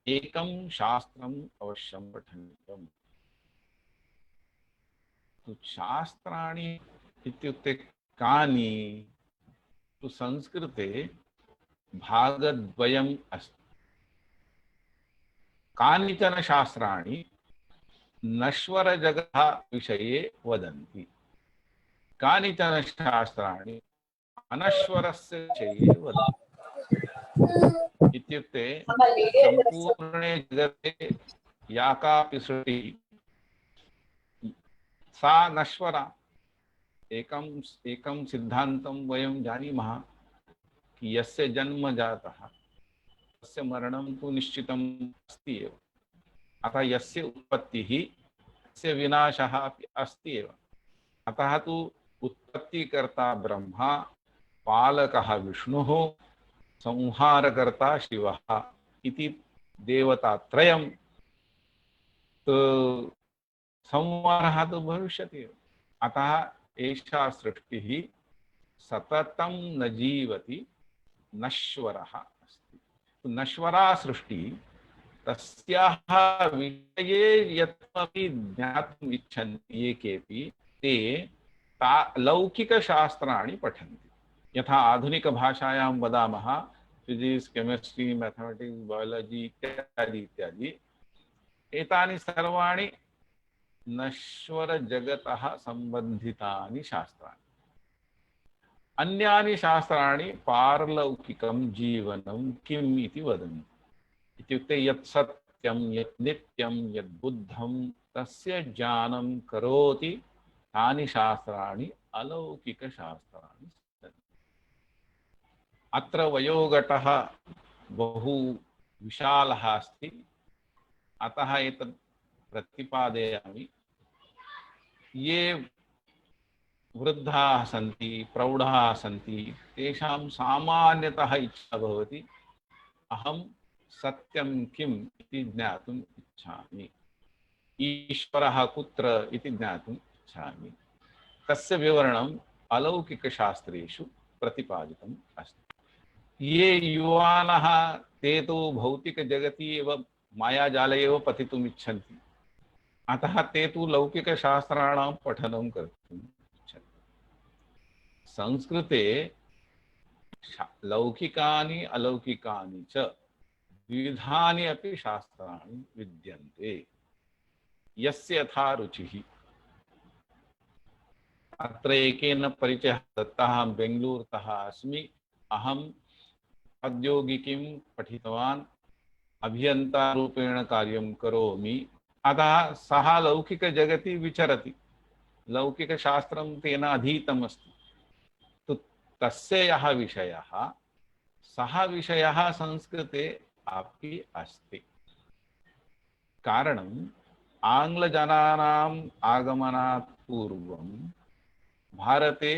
एकं शास्त्रम् अवश्यं पठनीयम्। तो शास्त्राणि इत्युक्ते कानि? तो संस्कृते भागद्वयम् अस्ति। कानिचन शास्त्राणि नश्वर जगतः विषये वदन्ति, कानिचन शास्त्राणि अनश्वरस्य विषये वदन्ति। इत्युक्ते सम्पूर्णे जगते या कापि सृष्टिः सा नश्वरा। एकं सिद्धान्तं वयं जानीमः कि यस्य जन्म जातः तस्य मरणं तु निश्चितम् अस्ति एव। अतः यस्य उत्पत्तिः तस्य विनाशः अपि अस्ति एव। अतः तु उत्पत्तिकर्ता ब्रह्मा, पालकः विष्णुः, संहारकर्ता शिवः इति देवतात्रयं। तो संहारः तु भविष्यति एव। अतः एषा सृष्टिः सततं न जीवति, नश्वरः अस्ति। तो नश्वरा सृष्टिः, तस्याः विषये यत्किमपि ज्ञातुम् इच्छन्ति ये केपि, ते लौकिकशास्त्राणि पठन्ति। यथा आधुनिकभाषायां वदामः फिजिक्स्, केमिस्ट्री, मैथमेटिक्स्, बायोलॉजी इत्यादि इत्यादि, एतानि सर्वाणि नश्वर जगतः संबन्धितानि शास्त्राणि। अन्यानि शास्त्राणि पारलौकिकं जीवनं किम् इति वदन्ति। इत्युक्ते यत् सत्यं, यत् नित्यं, यत् बुद्धं तस्य ज्ञानं करोति, तानि शास्त्राणि अलौकिकशास्त्राणि सन्ति। अत्र वयोगटः बहु विशालः अस्ति, अतः एतत् प्रतिपादयामि। ये वृद्धाः सन्ति, प्रौढाः सन्ति, तेषां सामान्यतः इच्छा भवति अहं सत्यं किम् इति ज्ञातुम् इच्छामि, ईश्वरः कुत्र इति ज्ञातुम् इच्छामि। तस्य विवरणम् अलौकिकशास्त्रेषु प्रतिपादितम् अस्ति। ये युवानः ते तु भौतिकजगति एव मायाजाले एव पतितुम् इच्छन्ति, अतः ते तु लौकिकशास्त्राणां पठनं कर्तुम् इच्छन्ति। संस्कृते लौकिकानि अलौकिकानि च विविधानि अपि शास्त्राणि विद्यन्ते, यस्य यथा रुचिः। अत्र एकेन परिचयः दत्तः। अहं बेङ्गलूरुतः अस्मि, अहम् औद्योगिकीं पठितवान्, अभियन्तारूपेण कार्यं करोमि। अतः सः लौकिकजगति विचरति, लौकिकशास्त्रं तेन अधीतमस्ति। तो तस्य यः विषयः, सः विषयः संस्कृते अपि अस्ति। कारणम् आङ्ग्लजनानाम् आगमनात् पूर्वं भारते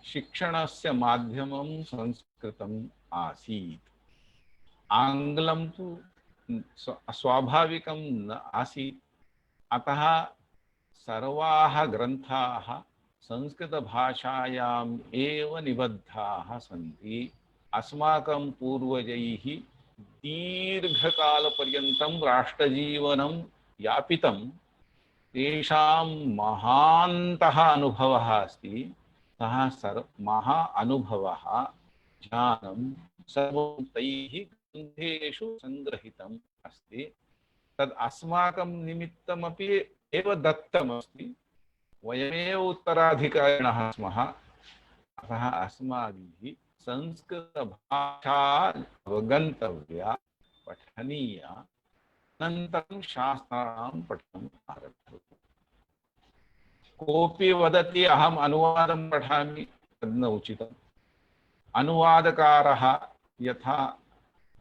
शिक्षणस्य माध्यमं संस्कृतम् आसीत्। आङ्ग्लं तु स्वाभाविकं न आसीत्। अतः सर्वाः ग्रन्थाः संस्कृतभाषायाम् एव निबद्धाः सन्ति। अस्माकं पूर्वजैः दीर्घकालपर्यन्तं राष्ट्रजीवनं यापितं, तेषां महान्तः अनुभवः अस्ति। सः महा अनुभवः, ज्ञानं सर्वं तैः ग्रन्थेषु संग्रहितम् अस्ति। तद् अस्माकं निमित्तमपि एव दत्तमस्ति। वयमेव उत्तराधिकारिणः स्मः। अतः अस्माभिः संस्कृतभाषा अवगन्तव्या, पठनीया, अनन्तरं शास्त्राणां पठनम् आरभ्यते। कोऽपि वदति अहम् अनुवादं पठामि, तद् न उचितम्। अनुवादकारः यथा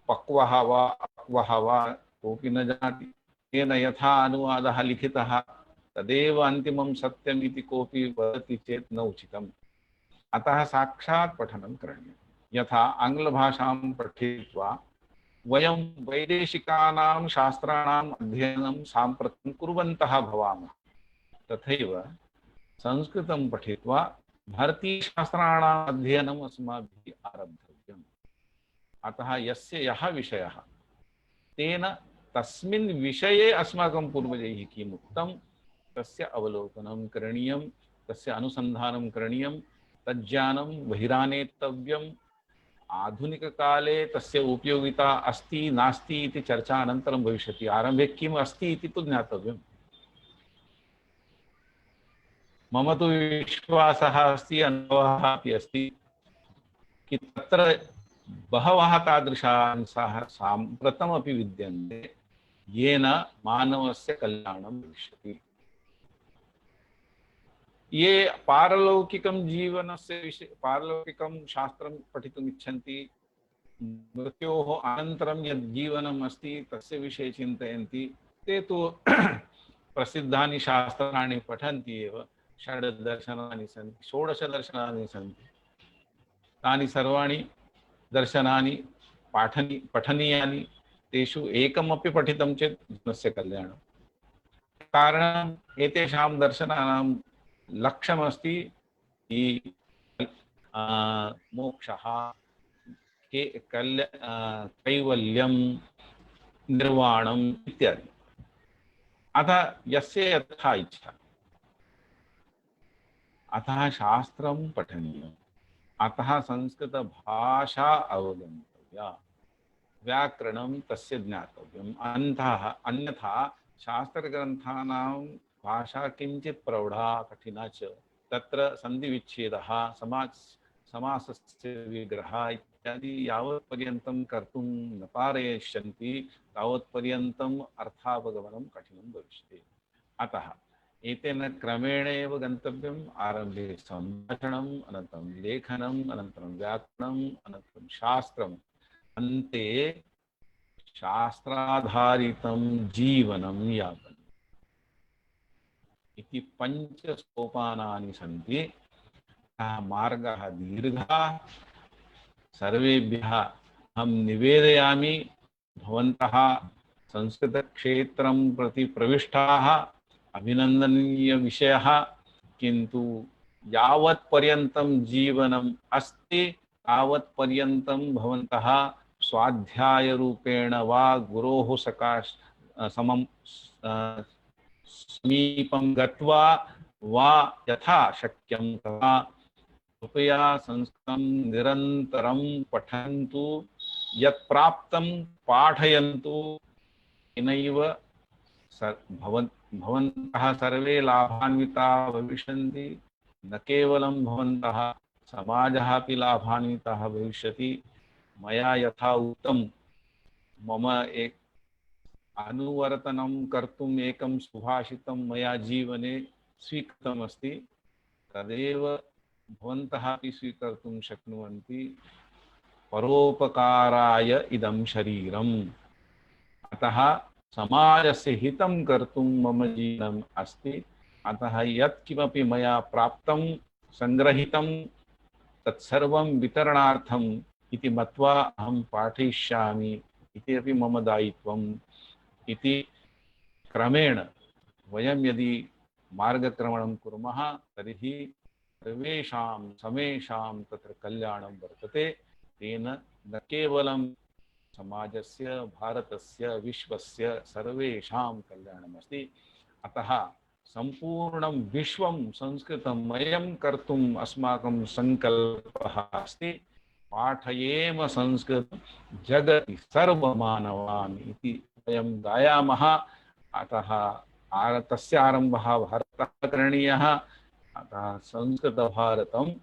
पक्वः वा अक्वः वा कोऽपि न जानाति। तेन यथा अनुवादः लिखितः तदेव अन्तिमं सत्यम् इति कोऽपि वदति चेत् न उचितम्। अतः साक्षात् पठनं करणीयं। यथा आङ्ग्लभाषां पठित्वा वयं वैदेशिकानां शास्त्राणाम् अध्ययनं साम्प्रतं कुर्वन्तः भवामः, तथैव संस्कृतं पठित्वा भारतीयशास्त्राणाम् अध्ययनम् अस्माभिः आरब्धव्यम्। अतः यस्य यः विषयः तेन तस्मिन् विषये अस्माकं पूर्वजैः किम् उक्तं तस्य अवलोकनं करणीयं, तस्य अनुसन्धानं करणीयं, तज्ज्ञानं बहिरानेतव्यम्। आधुनिककाले तस्य उपयोगिता अस्ति नास्ति इति चर्चा अनन्तरं भविष्यति। आरम्भे किम् अस्ति इति तु ज्ञातव्यम्। मम तु विश्वासः अस्ति, अनुभवः अपि अस्ति कि तत्र बहवः तादृशाः अंशाः साम्प्रतमपि विद्यन्ते येन मानवस्य कल्याणं भविष्यति। ये पारलौकिकं जीवनस्य विषये पारलौकिकं शास्त्रं पठितुम् इच्छन्ति, मृत्योः अनन्तरं यद् जीवनम् अस्ति तस्य विषये चिन्तयन्ति, ते तु प्रसिद्धानि शास्त्राणि पठन्ति एव। 6 दर्शनानि सन्ति, 16 दर्शनानि सन्ति। तानि सर्वाणि दर्शनानि पठनीयानि। तेषु एकमपि पठितं चेत् जीवनस्य कल्याणं। कारणम् एतेषां दर्शनानां लक्ष्यमस्ति मोक्षः, कैवल्यं, निर्वाणम् इत्यादि। अतः यस्य यथा इच्छा, अतः शास्त्रं पठनीयम्। अतः संस्कृतभाषा अवगन्तव्या, व्याकरणं तस्य ज्ञातव्यम्। अन्यथा शास्त्रग्रन्थानां भाषा किञ्चित् प्रौढा कठिना च। तत्र सन्धिविच्छेदः, समासस्य विग्रहः इत्यादि यावत्पर्यन्तं कर्तुं न पारयिष्यन्ति तावत्पर्यन्तम् अर्थावगमनं कठिनं भविष्यति। अतः एतेन क्रमेण एव गन्तव्यम्। आरम्भे सम्भाषणम्, अनन्तरं लेखनम्, अनन्तरं व्याकरणम्, अनन्तरं शास्त्रम्, अन्ते शास्त्राधारितं जीवनं यापनम् इति 5 सोपानानि सन्ति। मार्गः दीर्घः। सर्वेभ्यः अहं निवेदयामि, भवन्तः संस्कृतक्षेत्रं प्रति प्रविष्टाः, अभिनन्दनीय विषयः। किन्तु यावत् पर्यन्तं जीवनम् अस्ति तावत्पर्यन्तं भवन्तः स्वाध्यायरूपेण वा गुरोः समीपं गत्वा वा यथा शक्यं तथा कृपया संस्कृतं निरन्तरं पठन्तु, यत् प्राप्तं पाठयन्तु। तेनैव भवन्तः सर्वे लाभान्विताः भविष्यन्ति। न केवलं भवन्तः, समाजः अपि लाभान्वितः भविष्यति। मया यथा उक्तं, मम अनुवर्तनं कर्तुम् एकं सुभाषितं मया जीवने स्वीकृतमस्ति, तदेव भवन्तः अपि स्वीकर्तुं शक्नुवन्ति। परोपकाराय इदं शरीरम्। अतः समाजस्य हितं कर्तुं मम जीवनम् अस्ति। अतः यत्किमपि मया प्राप्तं संग्रहितं तत्सर्वं वितरणार्थम् इति मत्वा अहं पाठयिष्यामि इति अपि मम दायित्वम् इति। क्रमेण वयं यदि मार्गक्रमणं कुर्मः तर्हि सर्वेषां समेषां तत्र कल्याणं वर्तते। तेन न केवलं समाजस्य, भारतस्य, विश्वस्य सर्वेषां कल्याणमस्ति। अतः सम्पूर्णं विश्वं संस्कृतमयं कर्तुम् अस्माकं सङ्कल्पः अस्ति। पाठयेम संस्कृतं जगति सर्वमानवान् इति वयं गायामः। अतः तस्य आरम्भः भारतः करणीयः। अतः संस्कृतभारतं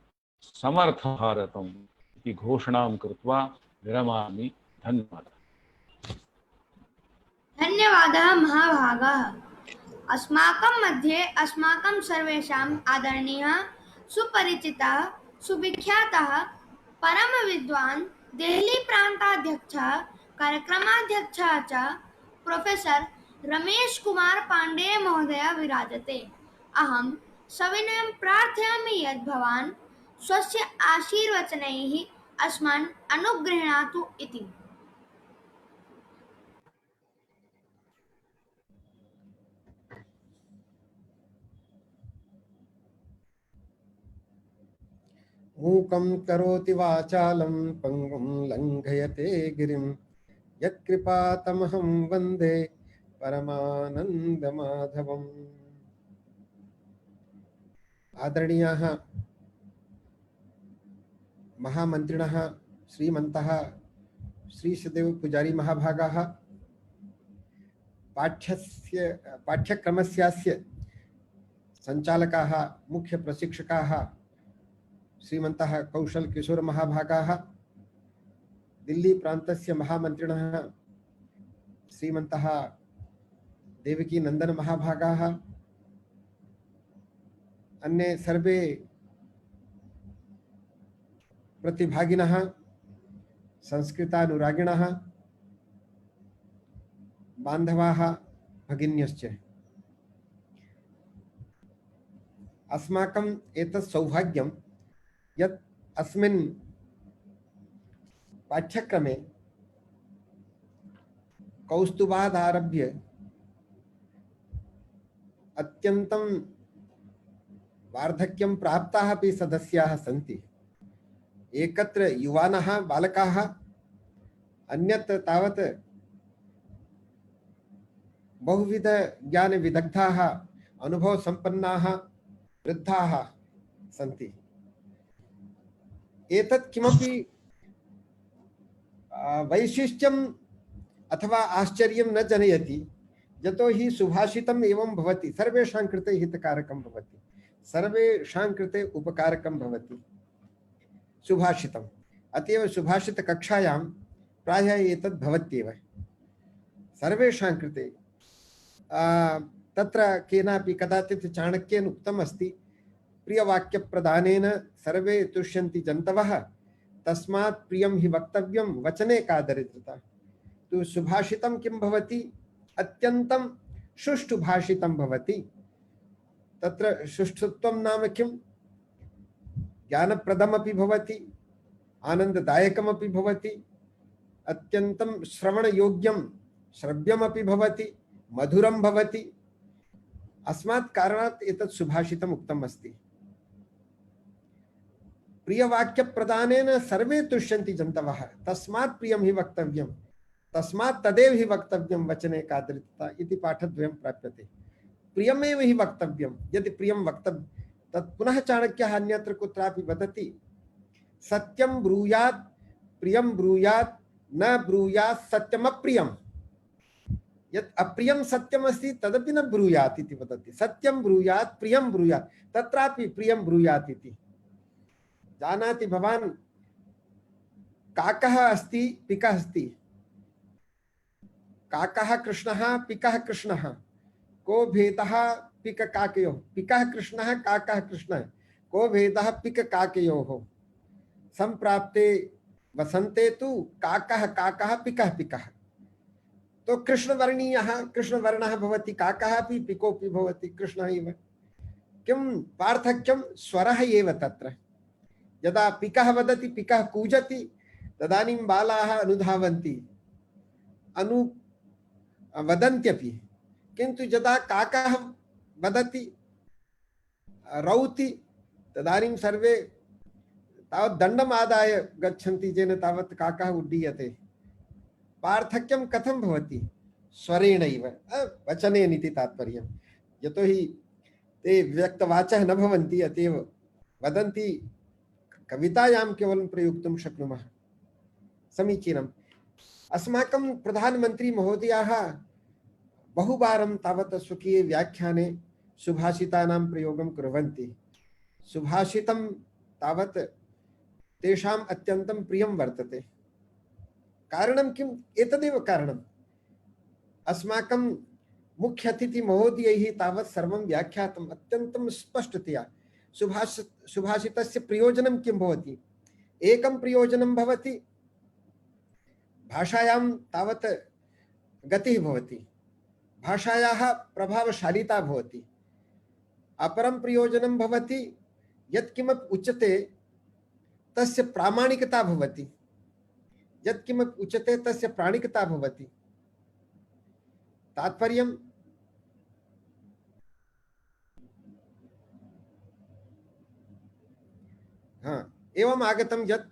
समर्थभारतम् इति घोषणां कृत्वा विरमामि। धन्यवादः। धन्यवादः महाभागाः। अस्माकं मध्ये अस्माकं सर्वेषाम् आदरणीयः, सुपरिचितः, सुविख्यातः परमविद्वान्, देहली प्रान्ताध्यक्षः, कार्यक्रमाध्यक्षः च प्रोफेसर रमेश कुमार पाण्डेय महोदय विराजते। अहं सविनयं प्रार्थयामि यत् भवान् स्वस्य आशीर्वचनैः अस्मान् अनुगृह्णातु इति। मूकं करोति वाचालं पङ्गुं लङ्घयते गिरिं यत्कृपातमहं वन्दे परमानन्दमाधवम्। आदरणीयाः महामन्त्रिणः श्रीमन्तः श्रीसदेव पुजारी महाभागाः, पाठ्यक्रमस्यास्य सञ्चालकाः, मुख्यप्रशिक्षकाः श्रीमन्तः कौशल किशोर महाभागाः, दिल्ली प्रान्तस्य महामन्त्रिणः श्रीमन्तः देवकी नंदन महाभागाः, अन्ये सर्वे प्रतिभागिनः, संस्कृतानुरागिणः, बान्धवाः, भगिन्यश्च, अस्माकं एतत् सौभाग्यं यत् अस्मिन् पाठ्यक्रमे कौस्तुभादारभ्य अत्यन्तं वार्धक्यं प्राप्ताः अपि सदस्याः सन्ति। एकत्र युवानः बालकाः, अन्यत् तावत् बहुविध ज्ञान विदग्धाः अनुभव संपन्नाः वृद्धाः सन्ति। एतत् किमपि वैशिष्ट्यम् अथवा आश्चर्यं न जनयति, यतोहि सुभाषितम् एवं भवति, सर्वेषां कृते हितकारकं भवति, सर्वेषां कृते उपकारकं भवति सुभाषितम्। अतएव सुभाषितकक्षायां प्रायः एतद् भवत्येव सर्वेषां कृते। तत्र केनापि कदाचित् चाणक्येन उक्तम् अस्ति, प्रियवाक्यप्रदानेन सर्वे तुष्यन्ति जन्तवः, तस्मात् प्रियं हि वक्तव्यं वचने का दरिद्रता। तो सुभाषितं किं भवति? अत्यन्तं सुष्ठु भाषितं भवति। तत्र सुष्ठुत्वं नाम किं? ज्ञानप्रदमपि भवति, आनन्ददायकमपि भवति, अत्यन्तं श्रवणयोग्यं श्रव्यमपि भवति, मधुरं भवति। अस्मात् कारणात् एतत् सुभाषितम् उक्तम् अस्ति। प्रियवाक्यप्रदानेन सर्वे तुष्यन्ति जन्तवः, तस्मात् प्रियं हि वक्तव्यं, तस्मात् तदेव हि वक्तव्यं वचने का दरिद्रता इति पाठद्वयं प्राप्यते। प्रियमेव हि वक्तव्यं, यदि प्रियं वक्तव्यं तत् पुनः चाणक्यः अन्यत्र कुत्रापि वदति, सत्यं ब्रूयात् प्रियं ब्रूयात् न ब्रूयात् सत्यमप्रियं। यत् अप्रियं सत्यमस्ति तदपि न ब्रूयात् इति वदति। सत्यं ब्रूयात् प्रियं ब्रूयात्, तत्रापि प्रियं ब्रूयात् इति। जानाति भवान्, काकः अस्ति, पिकः अस्ति। काकः कृष्णः, पिकः कृष्णः, को भेदः पिक काकयोः? पिकः कृष्णः, काकः कृष्णः, को भेदः पिक काकयोः? संप्राप्ते वसन्ते तु काकः काकः पिकः पिकः। तो कृष्णवर्णीयः कृष्णवर्णः भवति, काकः अपि पिकोऽपि भवति, कृष्णः एव। किं पार्थक्यं? स्वरः एव तत्र। यदा पिकः वदति, पिकः कूजति, तदानीं बालाः अनुधावन्ति, वदन्त्यपि। किन्तु यदा काकः वदति, रौति, तदानीं सर्वे तावत् दण्डम् आदाय गच्छन्ति, येन तावत् काकः उड्डीयते। पार्थक्यं कथं भवति? स्वरेणैव, वचनेन इति तात्पर्यं। यतोहि ते व्यक्तवाचः न भवन्ति, अतएव वदन्ति। कवितायां केवलं प्रयुक्तुं शक्नुमः। समीचीनम्। अस्माकं प्रधानमन्त्री महोदयाः बहुवारं तावत् स्वकीये व्याख्याने सुभाषितानां प्रयोगं कुर्वन्ति। सुभाषितं तावत् तेषाम् अत्यन्तं प्रियं वर्तते। कारणं किम्? एतदेव कारणम्। अस्माकं मुख्य अतिथि महोदयैः तावत् सर्वं व्याख्यातम् अत्यन्तं स्पष्टतया। सुभाषितस्य प्रयोजनं किं भवति? एकं प्रयोजनं भवति, भाषायां तावत् गतिः भवति, भाषायाः प्रभावशालिता भवति। अपरं प्रयोजनं भवति, यत्किमपि उच्यते तस्य प्रामाणिकता भवति, यत्किमपि उच्यते तस्य प्रामाणिकता भवति। तात्पर्यं एवम् आगतं यत्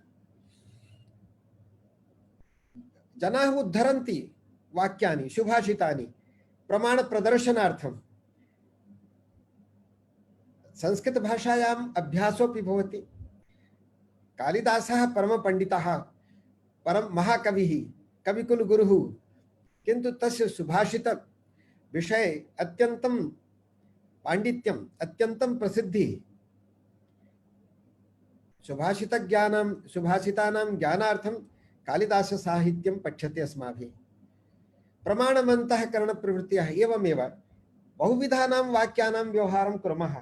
जनाः उद्धरन्ति वाक्यानि सुभाषितानि प्रमाण प्रदर्शनार्थं। संस्कृत भाषायाम् अभ्यासोऽपि भवति। कालिदासः परमपण्डितः, परम महाकविः, कविकुलगुरुः, किन्तु तस्य सुभाषित विषये अत्यन्तं पाण्डित्यम्, अत्यन्तं प्रसिद्धिः। सुभाषितानां ज्ञानार्थं कालिदास साहित्यं पठ्यते अस्माभिः। प्रमाणमन्तःकरणप्रवृत्तयः एवमेव बहुविधानां वाक्यानां व्यवहारं कुर्मः।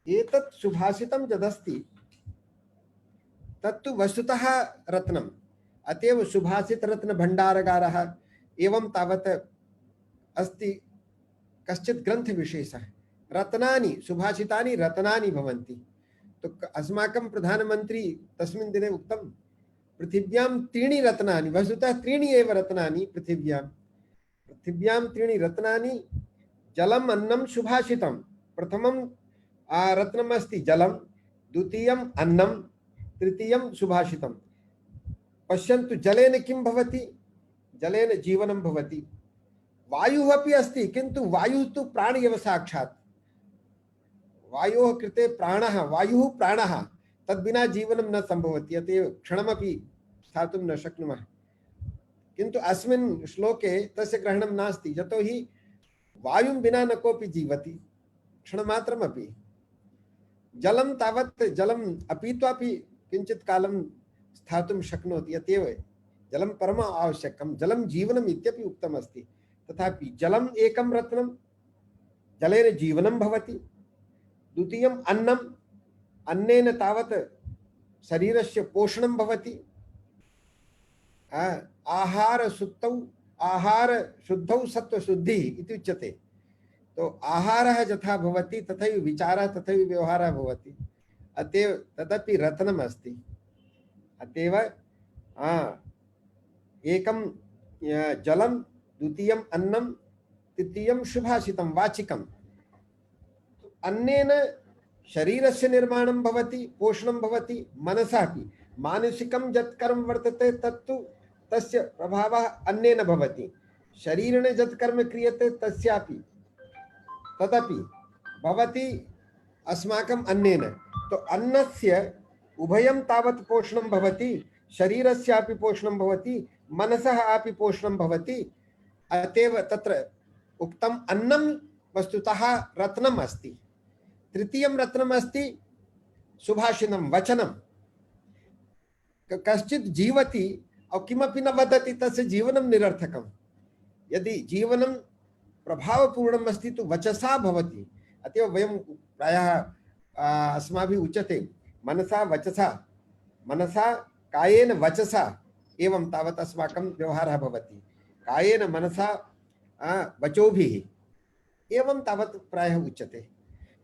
एतत् सुभाषितं यदस्ति तत्तु वस्तुतः रत्नम्। अतएव सुभाषित रत्न भण्डारगारः एवं तावत् अस्ति कश्चित् ग्रन्थ विशेषः। रत्नानि सुभाषितानि रत्नानि भवन्ति। तो अस्माकं प्रधानमंत्री तस्मिन् दिने उक्तं पृथिव्यां त्रीणि रत्नानि, वस्तुतः त्रीणि एव रत्नानि पृथिव्यां त्रीणि रत्नानि जलम् अन्नं सुभाषितं। प्रथमं रत्नम् अस्ति जलं, द्वितीयम् अन्नं, तृतीयं सुभाषितं। पश्यन्तु जलेन किं भवति? जलेन जीवनं भवति। वायुः अपि अस्ति, किन्तु वायुः तु प्राण एव साक्षात्। वायोः कृते प्राणः, वायुः प्राणः, तद्विना जीवनं न सम्भवति। अतएव क्षणमपि स्थातुं न शक्नुमः। किन्तु अस्मिन् श्लोके तस्य ग्रहणं नास्ति, यतोहि वायुं विना न कोऽपि जीवति क्षणमात्रमपि। जलं तावत् जलम् अपीत्वापि किञ्चित् कालं स्थातुं शक्नोति। अतएव जलं परम आवश्यकं। जलं जीवनम् इत्यपि उक्तमस्ति। तथापि जलम् एकं रत्नं, जलेन जीवनं भवति। द्वितीयम् अन्नम्, अन्नेन तावत् शरीरस्य पोषणं भवति। आहार शुद्धौ सत्त्वशुद्धिः इति उच्यते। तो आहारः यथा भवति तथैव विचारः, तथैव व्यवहारः भवति। अतएव तदपि रत्नम् अस्ति। अतएव एकं जलं, द्वितीयम् अन्नं, तृतीयं सुभाषितं वाचिकम्। अन्नेन शरीरस्य निर्माणं भवति, पोषणं भवति। मनसः अपि मानसिकं यत् कर्म वर्तते तत्तु तस्य प्रभावः अन्नेन भवति। शरीरेण यत् कर्म क्रियते तस्यापि तदपि भवति अस्माकम् अन्नेन। तो अन्नस्य उभयं तावत् पोषणं भवति, शरीरस्यापि पोषणं भवति, मनसः अपि पोषणं भवति। अतएव तत्र उक्तम् अन्नं वस्तुतः रत्नम् अस्ति। तृतीयं रत्नम् अस्ति सुभाषितं वचनं। कश्चित् जीवति और किमपि न वदति, तस्य जीवनं निरर्थकम्। यदि जीवनं प्रभावपूर्णम् अस्ति तो वचसा भवति। अतएव वयं प्रायः अस्माभिः उच्यते मनसा वचसा, मनसा कायेन वचसा एवं तावत् अस्माकं व्यवहारः भवति। कायेन मनसा वचोभिः एवं तावत् प्रायः उच्यते।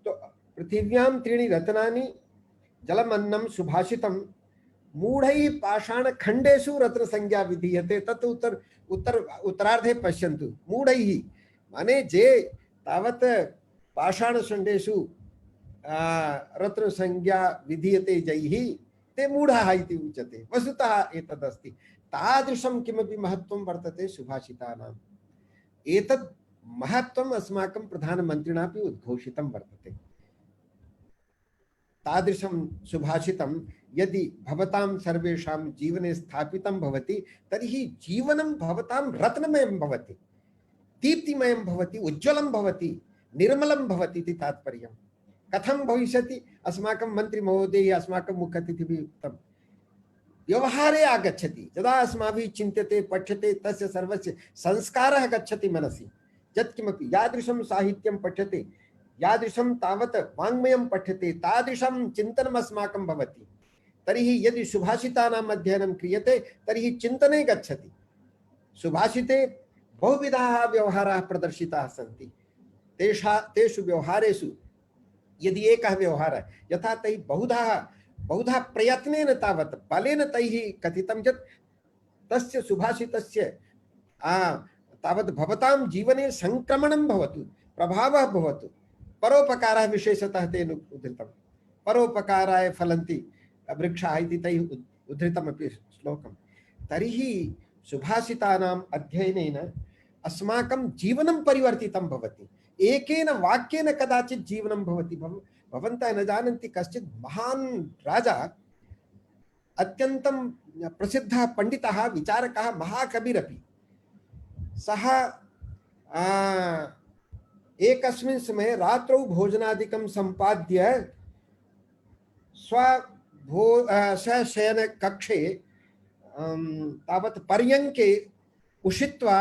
तो पृथिव्यां त्रीणि रत्नानि जलम् अन्नं सुभाषितं। मूढ़ैः पाषाणखण्डेषु रत्नसंज्ञा विधीयते। तत् उत्तरार्धे पश्यन्तु। मूढ़ैः माने जे तावत् पाषाणखण्डेषु रत्नसंज्ञा विधीयते जैः ते मूढाः इति उच्यते। वस्तुतः एतदस्ति। तादृशं किमपि महत्त्वं वर्तते सुभाषितानाम्। एतत् महत्त्वम् अस्माकं प्रधानमन्त्रिणापि उद्घोषितं वर्तते। तादृशं सुभाषितं यदि भवतां सर्वेषां जीवने स्थापितं भवति तर्हि जीवनं भवतां रत्नमयं भवति, दीप्तिमयं भवति, उज्ज्वलं भवति, निर्मलं भवति इति तात्पर्यं। कथं भविष्यति? अस्माकं मन्त्री महोदयः, अस्माकं मुख्यातिथिभिः उक्तं व्यवहारे आगच्छति। यदा अस्माभिः चिन्त्यते, पठ्यते, तस्य सर्वस्य संस्कारः गच्छति मनसि। यत्किमपि यादृशं साहित्यं पठ्यते, यादृशं तावत् वाङ्मयं पठ्यते, तादृशं चिन्तनम् अस्माकं भवति। तर्हि यदि सुभाषितानाम् अध्ययनं क्रियते तर्हि चिन्तने गच्छति। सुभाषिते बहुविधाः व्यवहाराः प्रदर्शिताः सन्ति। तेषु व्यवहारेषु यदि एकः व्यवहारः, यथा तैः बहुधा बहुधा प्रयत्नेन तावत् बलेन तैः कथितं यत् तस्य सुभाषितस्य तावत् भवतां जीवने संक्रमणं भवतु, प्रभावः भवतु। परोपकारः विशेषतः तेन उद्धृतं। परोपकाराय फलन्ति वृक्षाः इति तैः उद्धृतमपि श्लोकं। तर्हि सुभाषितानाम् अध्ययनेन अस्माकं जीवनं परिवर्तितं भवति। एकेन वाक्येन कदाचित् जीवनं भवति। भवन्तः न जानन्ति, कश्चित् महान् राजा, अत्यन्तं प्रसिद्धः पंडितः, विचारकः, महाकविरपि, सः एकस्मिन् समये रात्रौ भोजनादिकं सम्पाद्य स्वशयनकक्षे तावत् पर्यङ्के उषित्वा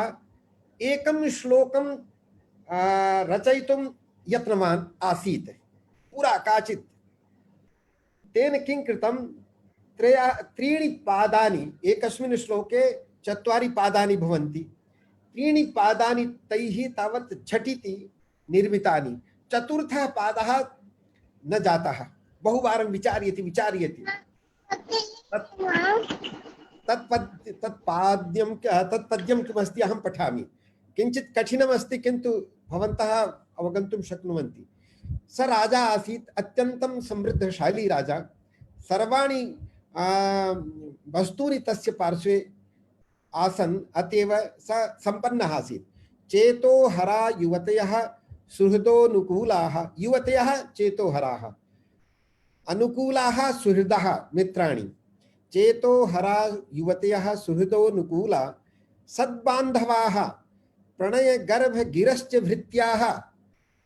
एकं श्लोकं रचयितुं यत्नवान् आसीत्, पूरा काचित्। तेन किं कृतं, त्रीणि पादानि, एकस्मिन् श्लोके 4 पादानि भवन्ति, 3 पादानि तैः तावत् झटिति निर्मितानि, 4थः पादः न जातः। बहुवारं विचार्यति तत्पद्यं किमस्ति अहं पठामि। किञ्चित् कठिनमस्ति, किन्तु भवन्तः अवगन्तुं शक्नुवन्ति। स राजा आसीत्, अत्यन्तं समृद्धशाली राजा। सर्वाणि वस्तूनि तस्य पार्श्वे आसन्, अतएव स सम्पन्नः आसीत्। चेतोहरा युवतयः सुहृदोनुकूलाः, युवतयः चेतोहराः, अनुकूलाः सुहृदः मित्राणि। चेतोहरा युवतयः सुहृदोनुकूला, सद्बान्धवाः, प्रणयगर्भगिरश्च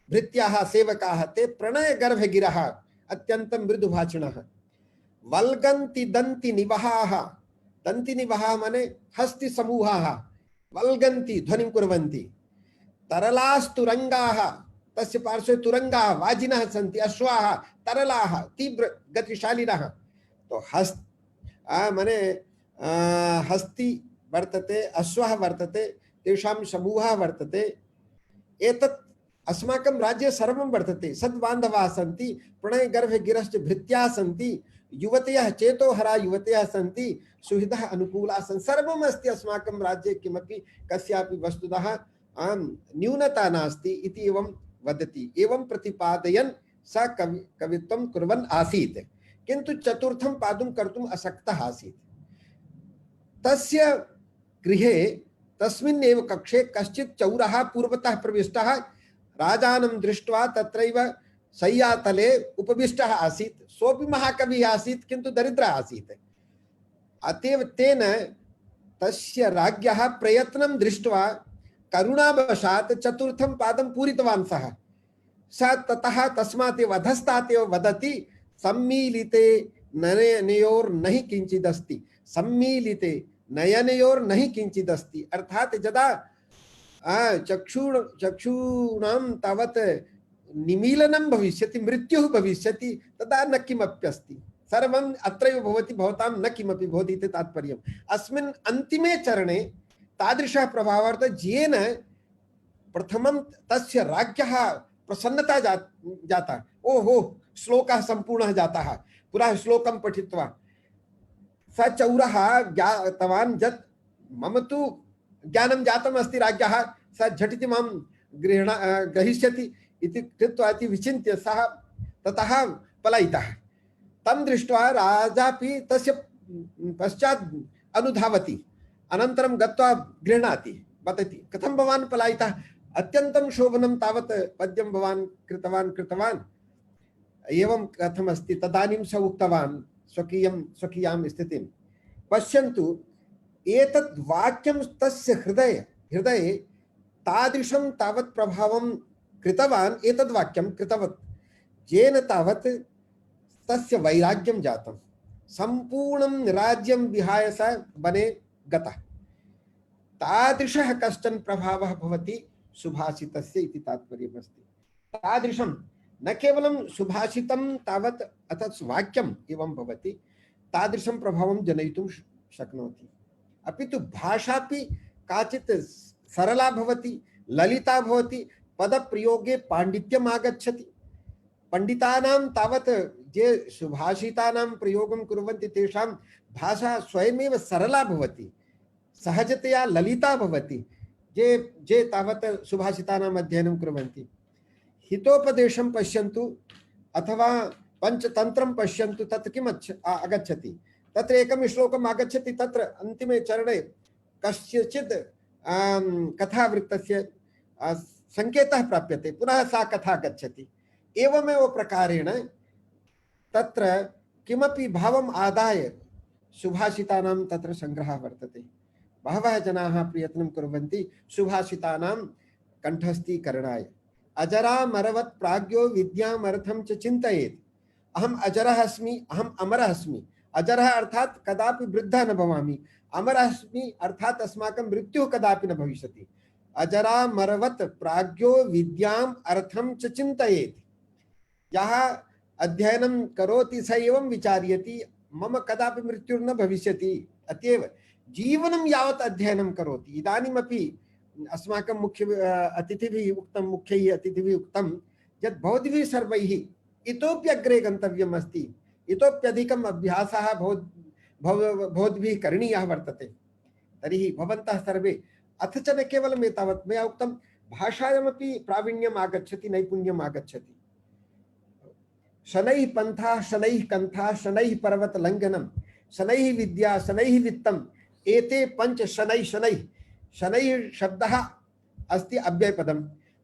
भृत्याः सेवकाः, ते प्रणयगर्भगिरः, अत्यन्तं मृदुभाषिणः। वल्गन्ति दन्ति निवहाः, दन्ति निवहाः माने हस्ति समूहाः, वल्गन्ति ध्वनिं कुर्वन्ति। तरलास्तुरङ्गाः, तस्य पार्श्वे तुरङ्गाः, वाजिनः सन्ति, अश्वाः तरलाः, तीव्र गतिशालिनः। तो माने हस्ति वर्तते, अश्वः वर्तते, तेषां समूहः वर्तते। एतत् अस्माकं राज्ये सर्वं वर्तते। सद्बान्धवाः सन्ति, प्रणयगर्भगिरश्च भृत्याः सन्ति, युवतयः चेतोहरा युवतयः सन्ति, सुहृदः अनुकूलाः सन्ति। सर्वम् अस्ति अस्माकं राज्ये, किमपि कस्यापि वस्तुतः न्यूनता नास्ति इति एवं वदति। एवं प्रतिपादयन् स कवित्वं कुर्वन् आसीत्, किन्तु 4थं पादं कर्तुम् अशक्तः आसीत्। तस्य गृहे तस्मिन् एव कक्षे कश्चित् चौरः पूर्वतः प्रविष्टः, राजानं दृष्ट्वा तत्रैव शय्यातले उपविष्टः आसीत्। सोऽपि महाकविः आसीत्, किन्तु दरिद्रः आसीत्। अतएव तेन तस्य राज्ञः प्रयत्नं दृष्ट्वा करुणावशात् 4थं पादं पूरितवान् सः। स ततः तस्मात् एव अधस्तात् एव वदति, सम्मीलिते नयनयोर्नहि किञ्चिदस्ति, सम्मीलिते नयनयोर्नहि किञ्चिदस्ति। अर्थात यदा चक्षूणां तावत् निमीलनं भविष्यति, मृत्युः भविष्यति, तदा न किमप्यस्ति, सर्वम् अत्रैव भवति, भवतां न किमपि भवति इति तात्पर्यम्। अस्मिन् अन्तिमे चरणे तादृशः प्रभावार्थः, येन प्रथमं तस्य राज्ञः प्रसन्नता जाता। ओहो, श्लोकः सम्पूर्णः जातः। पुनः श्लोकं पठित्वा स चौरः ज्ञातवान् यत् मम तु ज्ञानं जातम् अस्ति, राज्ञः स झटिति मां ग्रहीष्यति इति कृत्वा इति विचिन्त्य सः ततः पलायितः। तं दृष्ट्वा राजापि तस्य पश्चात् अनुधावति, अनन्तरं गत्वा गृह्णाति, वदति, कथं भवान् पलायितः? अत्यन्तं शोभनं तावत् पद्यं भवान् कृतवान्, एवं कथमस्ति? तदानीं स उक्तवान् स्वकीयां स्थितिं पश्यन्तु, एतत् वाक्यं तस्य हृदये तादृशं तावत् प्रभावं कृतवान्, एतद् वाक्यं कृतवत्, येन तावत् तस्य वैराग्यं जातं। सम्पूर्णं राज्यं विहाय स वने गतः। तादृशः कश्चन प्रभावः भवति सुभाषितस्य इति तात्पर्यमस्ति। तादृशं न केवलं सुभाषितं तावत् अर्थात् वाक्यम् एवं भवति, तादृशं प्रभावं जनयितुं शक्नोति। अपि तु भाषापि काचित् सरला भवति, ललिता भवति, पदप्रयोगे पाण्डित्यम् आगच्छति। पंडितानां तावत् ये सुभाषितानां प्रयोगं कुर्वन्ति तेषां भाषा स्वयमेव सरला भवति, सहजतया ललिता भवति। ये तावत् सुभाषितानाम् अध्ययनं कुर्वन्ति, हितोपदेशं पश्यन्तु अथवा पंचतंत्रं पश्यन्तु, तत्र किम् आगच्छति, तत्र एकं श्लोकम् आगच्छति, तत्र अन्तिमे चरणे कस्यचित् कथावृत्तस्य संकेतः प्राप्यते, पुनः सा कथा गच्छति। एवमेव प्रकारेण तत्र किमपि भावम् आदाय सुभाषितानां तत्र संग्रहः वर्तते। बहवः जनाः प्रयत्नं कुर्वन्ति सुभाषितानां कंठस्थीकरणाय। अजरामरवत् प्राज्ञो विद्यामर्थं च चिन्तयेत्। अहम अजरः अस्मि, अहम अमरः अस्मि। अजरः अर्थात कदापि वृद्धः न भवामि, अमरः अस्मि अर्थात अस्माकं मृत्युः कदापि न भविष्यति। अजरामरवत् प्राज्ञो विद्याम् अर्थं च चिन्तयेत्। यः अध्ययनं करोति स एवं विचार्यति मम कदापि मृत्युर्न भविष्यति। अतएव जीवनं यावत् अध्ययनं करोति। इदानीमपि अस्माकं मुख्य अतिथिभिः उक्तं, मुख्यैः अतिथिभिः उक्तं यत् भवद्भिः सर्वैः इतोपि अग्रे गन्तव्यम् अस्ति, इतोप्यधिकम् अभ्यासः भवद्भिः करणीयः वर्तते। तर्हि भवन्तः सर्वे, अथ च न केवलम् एतावत्, मया उक्तं भाषायामपि प्रावीण्यम् आगच्छति, नैपुण्यम् आगच्छति। शनैः पन्थाः शनैः कन्थाः शनैः पर्वत लङ्घनं शनैः विद्या शनैः वित्तम् एते पंच शनैः शनैः। शनैः शब्दः अस्ति अव्ययपदं।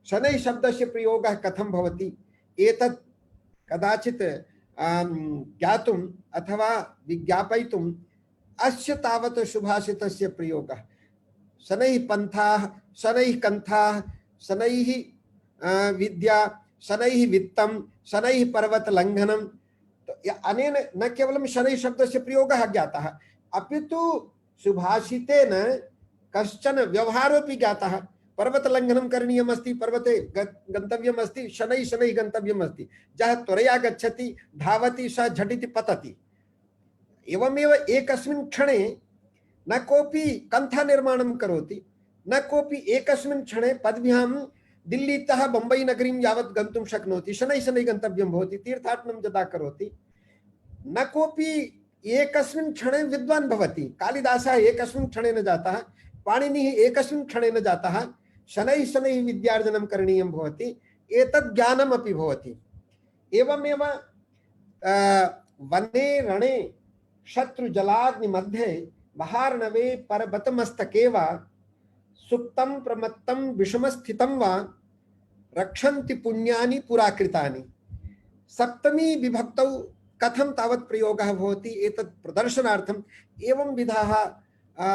शनैः शब्दस्य प्रयोगः कथं भवति एतत् कदाचित् ज्ञातुम् अथवा विज्ञापयितुम् अस्य तावत् सुभाषितस्य प्रयोगः। शनैः पन्थाः शनैः कन्थाः शनैः विद्या शनैः वित्तं शनैः पर्वत लङ्घनं। तो अनेन न केवलं शनैः शब्दस्य प्रयोगः ज्ञातः, अपितु सुभाषितेन कश्चन व्यवहारोऽपि ज्ञातः। पर्वत लङ्घनं करणीयमस्ति, पर्वते गन्तव्यम् अस्ति, शनैः शनैः गन्तव्यम् अस्ति। यः त्वरया गच्छति धावति स झटिति पतति। एवमेव एकस्मिन् क्षणे न कोऽपि कन्था निर्माणं करोति, न कोऽपि एकस्मिन् क्षणे पद्भ्यां दिल्लीतः बम्बई नगरीं यावत् गन्तुं शक्नोति। शनैः शनैः गन्तव्यं भवति। तीर्थाटनं यदा करोति न कोऽपि एकस्मिन् क्षणे विद्वान् भवति। कालिदासः एकस्मिन् क्षणे न जातः, पाणिनिः एकस्मिन् क्षणे न जातः। शनैः शनैः विद्यार्जनं करणीयं भवति, एतत् ज्ञानमपि भवति। एवमेव वने रणे शत्रुजलाग्निमध्ये महार्णवे परबतमस्तके वा सुप्तं प्रमत्तं विषमस्थितं वा रक्षन्ति पुण्यानि पुराकृतानि। सप्तमी विभक्तौ कथं तावत् प्रयोगः भवति एतत् प्रदर्शनार्थम् एवं विधाः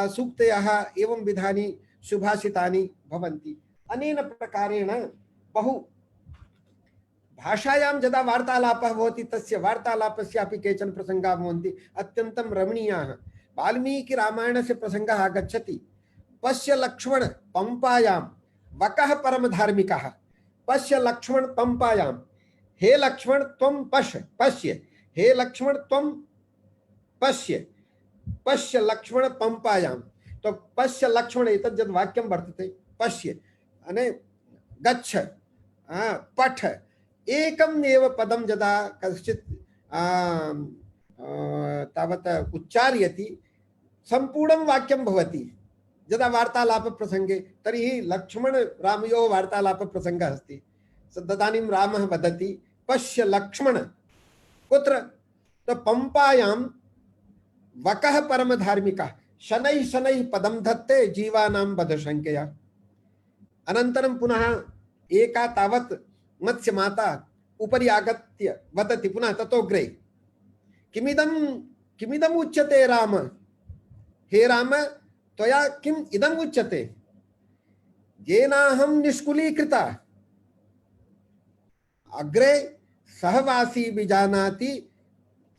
सूक्तयः एवं विधानि सुभाषितानि भवन्ति। अनेन प्रकारेण बहु भाषायां यदा वार्तालापः भवति तस्य वार्तालापस्यापि केचन प्रसङ्गाः भवन्ति अत्यन्तं रमणीयाः। वाल्मीकिरामायणस्य प्रसङ्गः आगच्छति। पश्य लक्ष्मण पंपायां वकः परम धार्मिकः। पश्य लक्ष्मण पंपायां, हे लक्ष्मण त्वं पश्य पश्य, हे लक्ष्मण त्वं पश्य पश्य लक्ष्मण पंपायां। तो पश्य लक्ष्मण एतद् यद् वाक्यं वर्तते, पश्य अने गच्छ पठ, एकम् एव पदं यदा कश्चित् तावत् उच्चार्यति सम्पूर्णं वाक्यं भवति। यदा वार्तालाप प्रसंगे तर्हि लक्ष्मण रामयोः वार्तालाप प्रसंगः अस्ति, तदानीं रामः वदति पश्य लक्ष्मण कुत्र, तो पंपायां वकः परम धार्मिकः शनैः शनैः पदं धत्ते जीवानां वधशङ्कया। अनन्तरं पुनः एका तावत् मत्स्यमाता उपरि आगत्य वदति पुनः ततोऽग्रे किमिदम् उच्यते राम, हे राम त्वया किम् इदम् उच्यते, येनाहं निष्कुलीकृता। अग्रे सहवासी विजानाति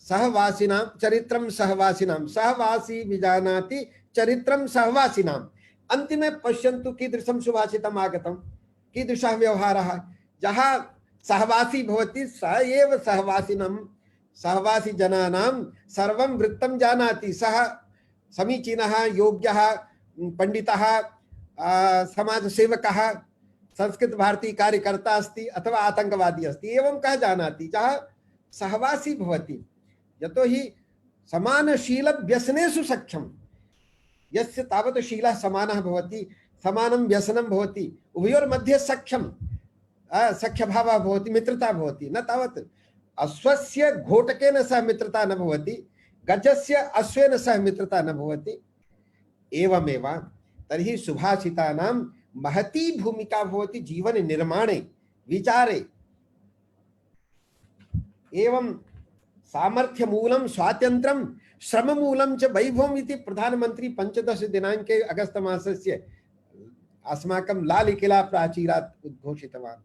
सहवासिनां चरित्रं सहवासिनां, सहवासी विजानाति चरित्रं सहवासिनाम्। अन्तिमे पश्यन्तु कीदृशं सुभाषितम् आगतं, कीदृशः व्यवहारः। यः सहवासी भवति स एव सहवासिनं सहवासी जनानां सर्वं वृत्तं जानाति। सः समीचीनः योग्यः पंडितः समाजसेवकः संस्कृत भारती कार्यकर्ता अस्ति अथवा आतंकवादी अस्ति, एवं कः जानाति। यः सहवासी भवति। यतो हि समानशील व्यसनेषु सख्यम, यस्य तावत् शीलः समानः भवति, समानं व्यसनं भवति, उभयोर्मध्ये सख्यम सख्यभावः भवति, मित्रता भवति। न तावत् अश्वस्य घोटकेन सह मित्रता न भवति, गजस्य अश्वेन सह मित्रता न भवति। एवमेव तर्हि सुभाषितानां महती भूमिका भवति जीवन निर्माणे, विचारे। एवं सामर्थ्यमूलं स्वातन्त्र्यं श्रममूलं च वैभवम् इति प्रधानमंत्री 15 दिनाङ्के अगस्त मासस्य अस्माकं लालकिला प्राचीरात् उद्घोषितवान्।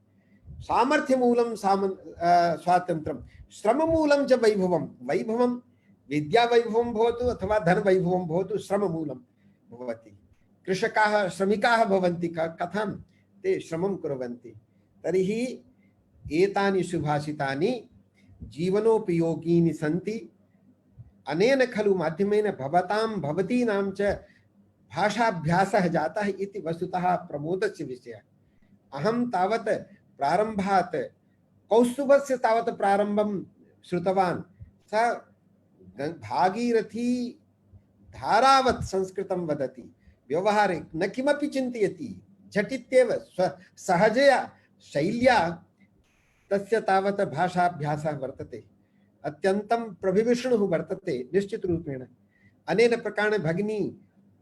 सामर्थ्यमूलं स्वातन्त्र्यं श्रममूलं च वैभवं। वैभवं विद्यावैभवं भवतु अथवा धनवैभवं भवतु, श्रममूलं भवति। कृषकाः श्रमिकाः भवन्ति, कथं ते श्रमं कुर्वन्ति। तर्हि एतानि सुभाषितानि जीवनोपयोगीनि सन्ति। अनेन खलु माध्यमेन भवतां भवतीनां च भाषाभ्यासः जातः इति वस्तुतः प्रमोदस्य विषयः। अहं तावत् प्रारम्भात् कौस्तुभस्य तावत् प्रारम्भं श्रुतवान्। स भागीरथी धारावत् संस्कृतं वदति, व्यवहारे न किमपि चिन्तयति, झटित्येव सहजया शैल्या तस्य तावत् भाषाभ्यासः वर्तते। अत्यन्तं प्रभिविष्णुः वर्तते निश्चित रूपेण। अनेन प्रकारेण भगिनी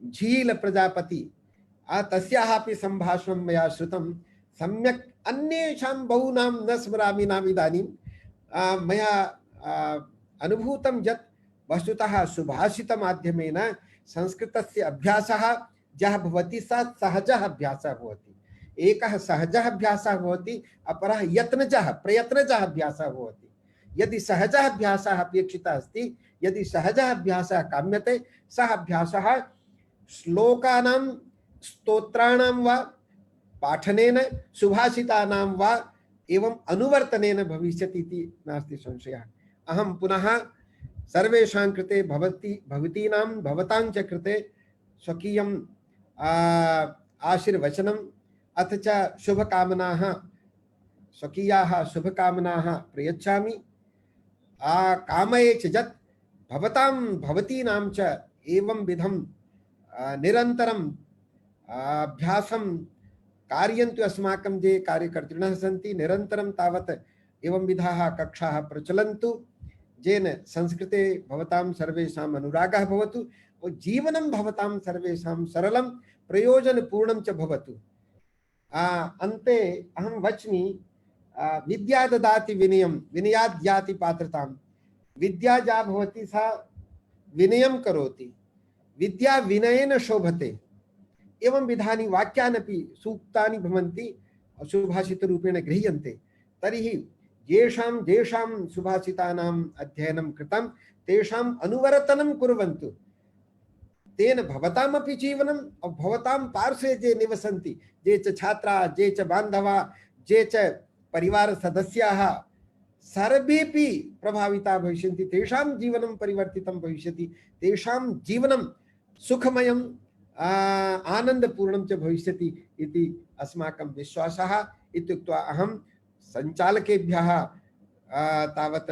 झील प्रजापति तस्याः अपि सम्भाषणं मया श्रुतं सम्यक्। अन्येषां बहूनां न स्मरामि नाम इदानीं। मया अनुभूतं यत् वस्तुतः सुभाषितमाध्यमेन संस्कृतस्य अभ्यासः यः भवति सः सहजः अभ्यासः भवति। एकः सहजः अभ्यासः भवति, अपरः यत्नजः प्रयत्नजः अभ्यासः भवति। यदि सहजः अभ्यासः अपेक्षितः अस्ति, यदि सहजः अभ्यासः काम्यते, सः अभ्यासः श्लोकानां स्तोत्राणां वा पाठनेन, सुभाषितानां वा एवं अनुवर्तनेन भविष्यति इति नास्ति संशयः। अहं पुनः सर्वेषां कृते भवतीनां भवतां च कृते स्वकीयं आशीर्वचनम् अथ च शुभकामनाः, स्वकीयाः शुभकामनाः प्रयच्छामि। कामये च यत् भवतां भवतीनां च एवं विधं निरन्तरं अभ्यासं कार्यन्तु। अस्माकं ये कार्यकर्तृणः सन्ति निरन्तरं तावत् एवं विधाः कक्षाः प्रचलन्तु, येन संस्कृते भवतां सर्वेषाम् अनुरागः भवतु और जीवनं भवतां सर्वेषां सरलं प्रयोजनपूर्णं च भवतु। अन्ते अहं वच्मि, विद्या ददाति विनयं, विनयाद् याति पात्रतां। विद्या या भवति सा विनयं करोति, विद्या विनयेन शोभते। एवं विधानि वाक्यानपि सूक्तानि भवन्ति, सुभाषितरूपेण गृह्यन्ते। तर्हि येषां सुभाषितानाम् अध्ययनं कृतं तेषाम् अनुवर्तनं कुर्वन्तु। तेन भवतामपि जीवनं और भवतां पार्श्वे ये निवसन्ति, ये च छात्राः, ये च बान्धवाः, ये च परिवार सदस्याः सर्वेपि प्रभाविताः भविष्यन्ति। तेषां जीवनं परिवर्तितं भविष्यति, तेषां जीवनं सुखमयं आनन्दपूर्णं च भविष्यति इति अस्माकं विश्वासः। इत्युक्त्वा अहं सञ्चालकेभ्यः तावत्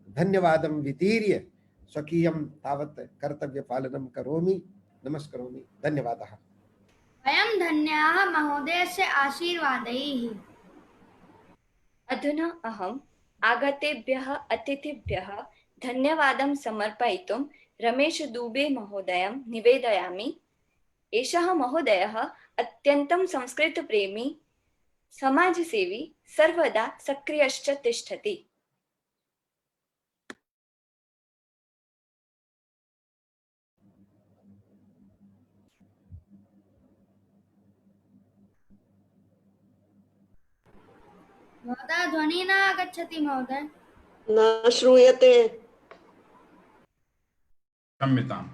धन्यवादं वितीर्य स्वकीयं तावत् कर्तव्यपालनं करोमि। नमस्करोमि, धन्यवादः। वयं धन्याः महोदयस्य आशीर्वादैः। अधुना अहम् आगतेभ्यः अतिथिभ्यः धन्यवादं समर्पयितुं रमेश दुबे महोदयं निवेदयामि। एषः महोदयः अत्यन्तं संस्कृतप्रेमी, समाजसेवी, सर्वदा सक्रियश्च तिष्ठति। महोदय, ध्वनिः न आगच्छति महोदय। न श्रूयते। क्षम्यताम्।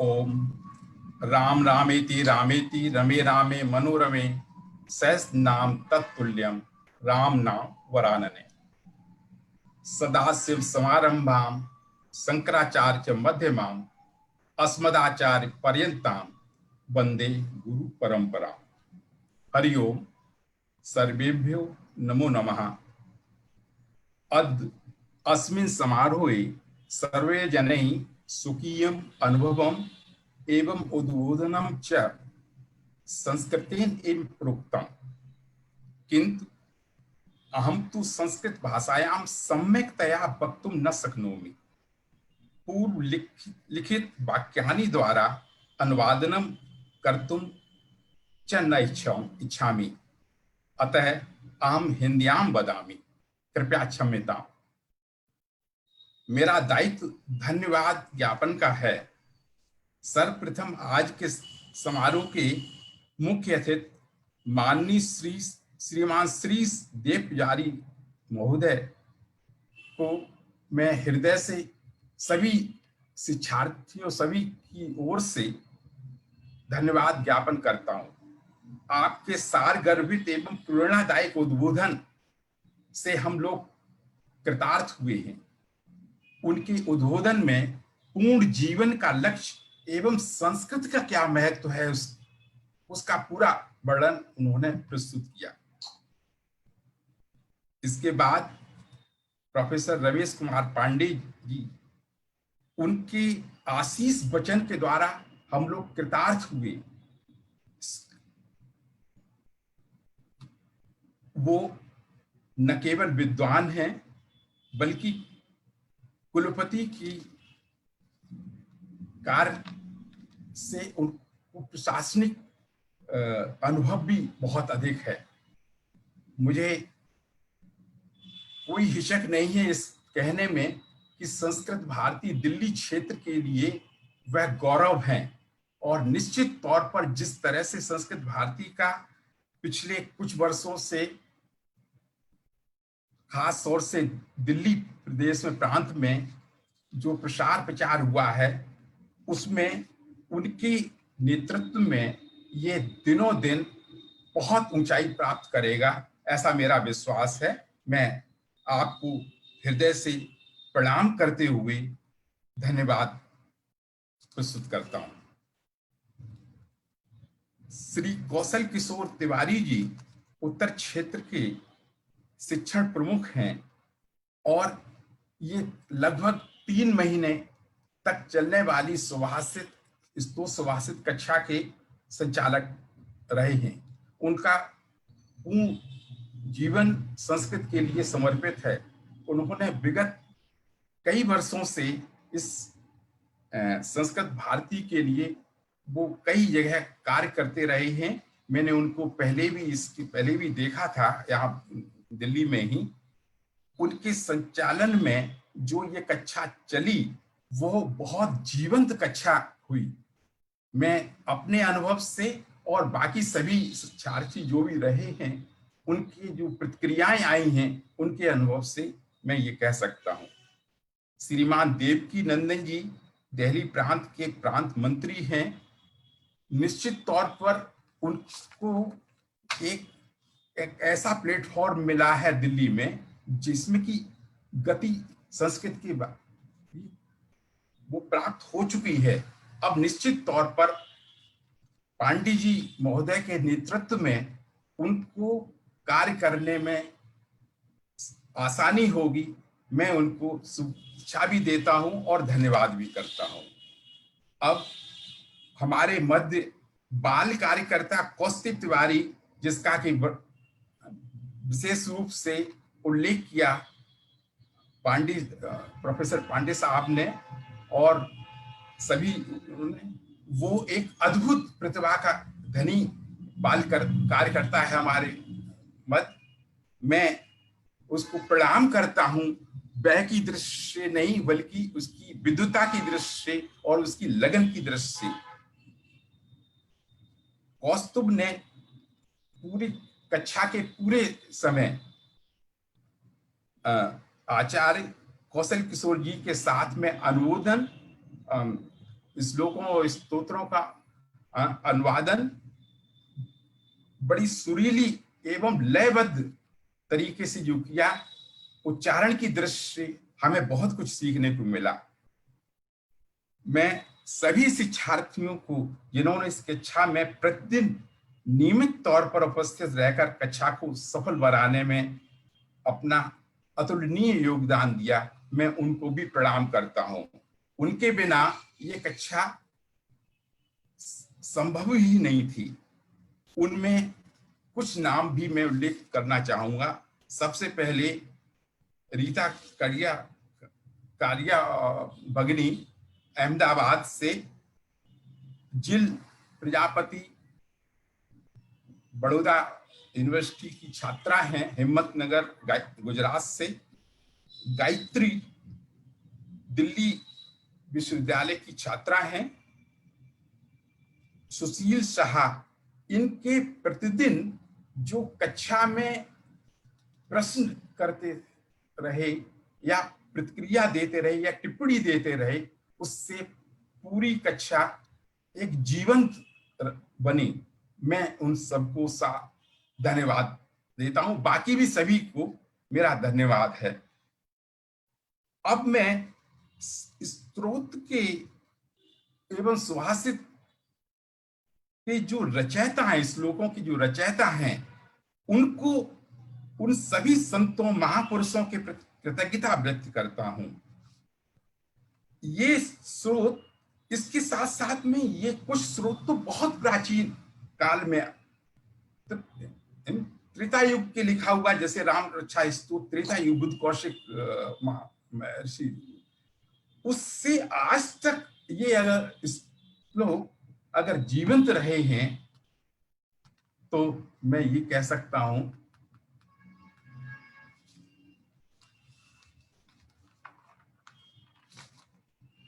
ओम राम रामेति रामेति रमे रामे मनोरमे सहस्रनाम तत्तुल्यं राम नाम वरानने। सदाशिव समारंभां शंकराचार्य मध्यमां अस्मदाचार्य पर्यन्तां वंदे गुरु परंपरा। हरि ओम। सर्वेभ्यो नमो नमः। अद्य अस्मिन् समारोहे सर्वे जनैः स्वकीयम् अनुभवम् एवं उद्बोधनं च संस्कृतेन एव प्रोक्तम्, किन्तु अहं तु संस्कृत भाषायां सम्यक्तया वक्तुं न शक्नोमि। पूर्व लिखित वाक्यानि द्वारा अनुवादनं कर्तुं च न इच्छामि, अतः अहं हिन्द्यां वदामि, कृपया क्षम्यताम्। मेरा दायित्व धन्यवाद ज्ञापन का है। सर्वप्रथम आज के समारोह के मुख्य अतिथि माननीय श्रीमान श्री देव पुजारी महोदय को मैं हृदय से सभी शिक्षार्थियों सभी की ओर से धन्यवाद ज्ञापन करता हूं। आपके सार गर्भित एवं प्रेरणादायक उद्बोधन से हम लोग कृतार्थ हुए हैं। उनके उद्बोधन में पूर्ण जीवन का लक्ष्य एवं संस्कृत का क्या महत्व है उसका पूरा वर्णन उन्होंने प्रस्तुत किया। इसके बाद प्रोफेसर रमेश कुमार पांडे जी, उनके आशीष वचन के द्वारा हम लोग कृतार्थ हुए। वो न केवल विद्वान हैं बल्कि कुलपति की कार्य से उनको प्रशासनिक अनुभव भी बहुत अधिक है। मुझे कोई हिचक नहीं है इस कहने में कि संस्कृत भारती दिल्ली क्षेत्र के लिए वह गौरव है, और निश्चित तौर पर जिस तरह से संस्कृत भारती का पिछले कुछ वर्षों से खास तौर से दिल्ली प्रदेश में प्रांत में जो प्रसार प्रचार हुआ है, उसमें उनके नेतृत्व में ये दिनों दिन बहुत ऊंचाई प्राप्त करेगा, ऐसा मेरा विश्वास है। मैं आपको हृदय से प्रणाम करते हुए धन्यवाद प्रस्तुत करता हूं। श्री कौशल किशोर तिवारी जी उत्तर क्षेत्र के शिक्षण प्रमुख हैं और ये लगभग 3 महीने तक चलने वाली सुभाषित कक्षा के संचालक रहे हैं। उनका पूर्ण जीवन संस्कृत के लिए समर्पित है। उन्होंने विगत कई वर्षों से इस संस्कृत भारती के लिए वो कई जगह कार्य करते रहे हैं। मैंने उनको पहले भी देखा था यहाँ दिल्ली में ही। उनके संचालन में जो ये कक्षा चली वो बहुत जीवंत कक्षा हुई। मैं अपने अनुभव से और बाकी सभी शिक्षार्थी जो भी रहे हैं उनकी जो प्रतिक्रियाएं आई हैं उनके अनुभव से मैं ये कह सकता हूँ। श्रीमान देवकी नंदन जी दिल्ली प्रांत के प्रांत मंत्री हैं। निश्चित तौर पर उनको एक ऐसा प्लेटफॉर्म मिला है दिल्ली में जिसमें कि गति संस्कृत की वो प्राप्त हो चुकी है। अब निश्चित तौर पर पांडे जी महोदय के नेतृत्व में उनको कार्य करने में आसानी होगी। मैं उनको शुभेच्छा भी देता हूं और धन्यवाद भी करता हूं। अब हमारे मध्य बाल कार्यकर्ता कौस्तुभ तिवारी, जिसका कि विशेष रूप से उल्लेख किया प्रोफेसर पांडे साहब ने और सभी, वो एक अद्भुत प्रतिभा का धनी बाल कार्यकर्ता है हमारे मध्य। मैं उसको प्रणाम करता हूं, वह की दृष्टि से नहीं बल्कि उसकी विद्वता की दृष्टि से और उसकी लगन की दृष्टि से। कौस्तुभ ने पूरी कक्षा के पूरे समय आचार्य कौशल किशोर जी के साथ में अनुवादन, श्लोकों और स्तोत्रों का अनुवादन बड़ी सुरीली एवं लयबद्ध तरीके से जो किया, उच्चारण की दृष्टि से हमें बहुत कुछ सीखने को मिला। मैं सभी शिक्षार्थियों को जिन्होंने इस कक्षा में प्रतिदिन नियमित तौर पर उपस्थित रहकर कक्षा को सफल बनाने में अपना अतुलनीय योगदान दिया, मैं उनको भी प्रणाम करता हूं। उनके बिना ये कक्षा संभव ही नहीं थी। उनमें कुछ नाम भी मैं उल्लेख करना चाहूंगा। सबसे पहले रीता कारिया भगनी अहमदाबाद से, जिल प्रजापति बड़ौदा यूनिवर्सिटी की छात्रा हैं, हिम्मतनगर गुजरात से, गायत्री दिल्ली विश्वविद्यालय की छात्रा हैं, सुशील शाह, इनके प्रतिदिन जो कक्षा में प्रश्न करते रहे या प्रतिक्रिया देते रहे या टिप्पणी देते रहे, उससे पूरी कक्षा एक जीवंत बनी। मैं उन सबको धन्यवाद देता हूं। बाकी भी सभी को मेरा धन्यवाद है। अब मैं स्त्रोत के एवं सुभाषित के जो रचयिता हैं, श्लोकों की जो रचयिता हैं, उनको, उन सभी संतों महापुरुषों के प्रति कृतज्ञता व्यक्त करता हूं। ये स्रोत, इसके साथ साथ में ये कुछ स्रोत तो बहुत प्राचीन काल में त्रेता युग के लिखा हुआ, जैसे राम रक्षा स्तोत्र त्रेता युग बुद्ध कौशिक महर्षि, उससे आज तक ये अगर श्लोक अगर जीवंत रहे हैं तो मैं ये कह सकता हूं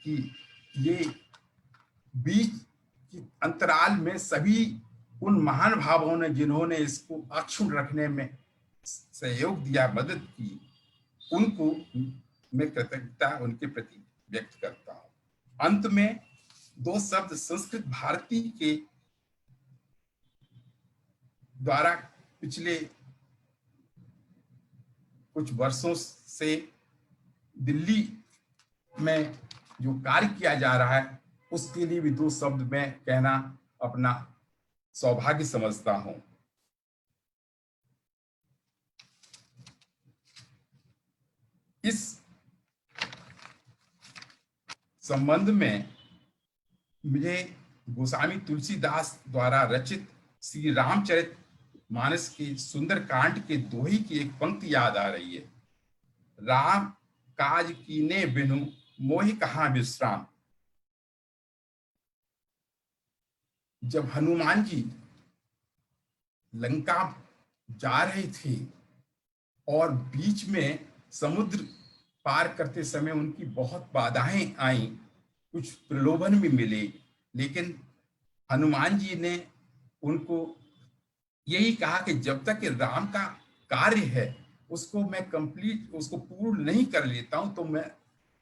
कि ये बीच की अंतराल में सभी उन महान भावों ने जिन्होंने इसको अक्षुण्ण रखने में सहयोग दिया, मदद की, उनको मैं कृतज्ञता उनके प्रति व्यक्त करता हूं। अंत में दो शब्द संस्कृत भारती के द्वारा पिछले कुछ वर्षों से दिल्ली में जो कार्य किया जा रहा है, उसके लिए भी दो शब्द मैं कहना अपना सौभाग्य समझता हूं। इस संबंध में मुझे गोस्वामी तुलसीदास द्वारा रचित श्री रामचरित मानस के सुंदर कांड के दोहे की एक पंक्ति याद आ रही है। राम काज कीने बिनु मोहि कहाँ विश्राम। जब हनुमान जी लंका जा रहे थे और बीच में समुद्र पार करते समय उनकी बहुत बाधाएं आई, कुछ प्रलोभन भी मिले, लेकिन हनुमान जी ने उनको यही कहा कि जब तक कि राम का कार्य है उसको मैं उसको पूर्ण नहीं कर लेता हूं तो मैं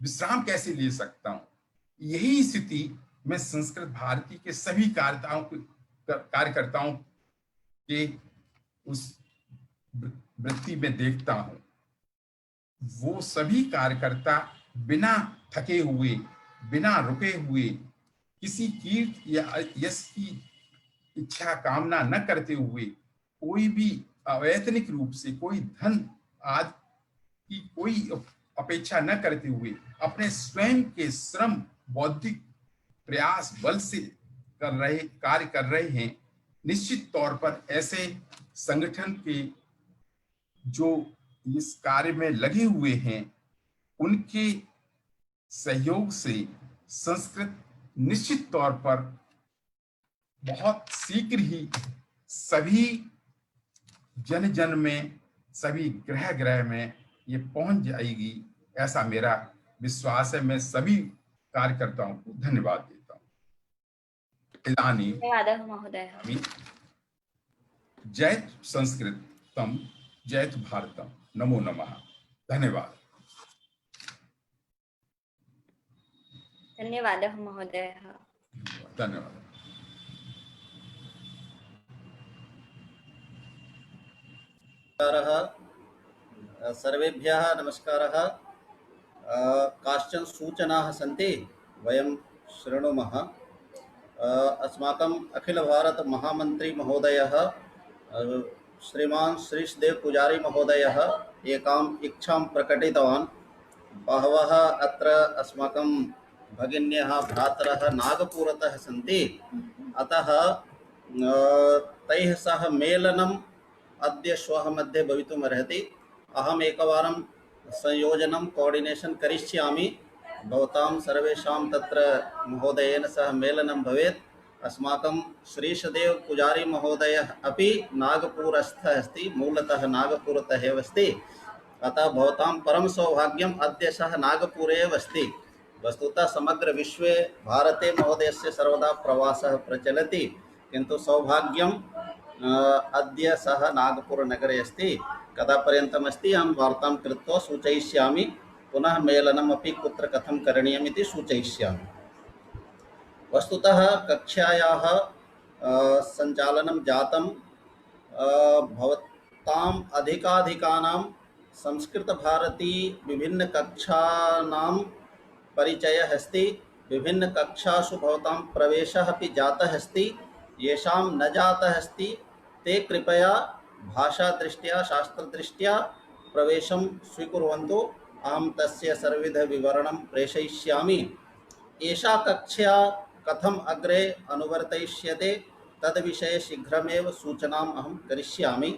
विश्राम कैसे ले सकता हूं। यही स्थिति मैं संस्कृत भारती के सभी कार्यकर्ताओं के उस वृत्ति में देखता हूं। वो सभी कार्यकर्ता बिना थके हुए, बिना रुके हुए, किसी कीर्ति या यश की इच्छा कामना न करते हुए, कोई भी अवैतनिक रूप से, कोई धन आदि की कोई अपेक्षा न करते हुए अपने स्वयं के श्रम, बौद्धिक प्रयास बल से कार्य कर रहे हैं। निश्चित तौर पर ऐसे संगठन के जो इस कार्य में लगे हुए हैं, उनके सहयोग से संस्कृत निश्चित तौर पर बहुत शीघ्र ही सभी जन जन में, सभी ग्रह ग्रह में ये पहुंच जाएगी, ऐसा मेरा विश्वास है। मैं सभी कार्यकर्ताओं को धन्यवाद देता हूँ। धन्यवादः महोदयः। जयतु संस्कृतम, जयतु भारतम। नमो नमः। धन्यवाद। धन्यवादः महोदयः। धन्यवाद। सर्वेभ्यः नमस्कारः। काश्चन सूचनाः सन्ति, वयं शृणुमः। अस्माकम् अखिल भारत महामन्त्री महोदयः श्रीमान श्रीशदेव पुजारी महोदयः एकाम् इच्छां प्रकटितवान्। बहवः अत्र अस्माकं भगिन्यः भ्रातरः नागपुरतः सन्ति, अतः तैः सह मेलनम् अद्य श्वः मध्ये भवितुम् अर्हति। अहम् एकवारं संयोजनं कोऑर्डिनेशन करिष्यामि। भवतां सर्वेषां तत्र महोदयेन सह मेलनं भवेत्। अस्माकं श्रीशदेव पुजारी महोदयः अपि नागपुरस्थः अस्ति, मूलतः नागपुरतः एव अस्ति, अतः भवतां परं सौभाग्यम् अद्य सः नागपुरे एव अस्ति। वस्तुतः समग्र विश्वे भारते महोदयस्य सर्वदा प्रवासः प्रचलति, किन्तु सौभाग्यं अद्य सः नागपुरनगरे अस्ति। कदा पर्यन्तम् अस्ति अहं वार्तां कृत्वा सूचयिष्यामि, पुनः मेलनमपि कुत्र कथं करणीयम् इति सूचयिष्यामि। वस्तुतः कक्षायाः सञ्चालनं जातं। भवताम् अधिकाधिकानां संस्कृतभारती विभिन्नकक्षानां परिचयः अस्ति। विभिन्नकक्षासु भवतां प्रवेशः अपि जातः अस्ति। येषां न जातः अस्ति ते कृपया भाषादृष्ट्या शास्त्रदृष्ट्या प्रवेशं स्वीकुर्वन्तु। अहं तस्य सर्वविधविवरणं प्रेषयिष्यामि। एषा कक्षा कथम् अग्रे अनुवर्तयिष्यते तद्विषये शीघ्रमेव सूचनाम् अहं करिष्यामि।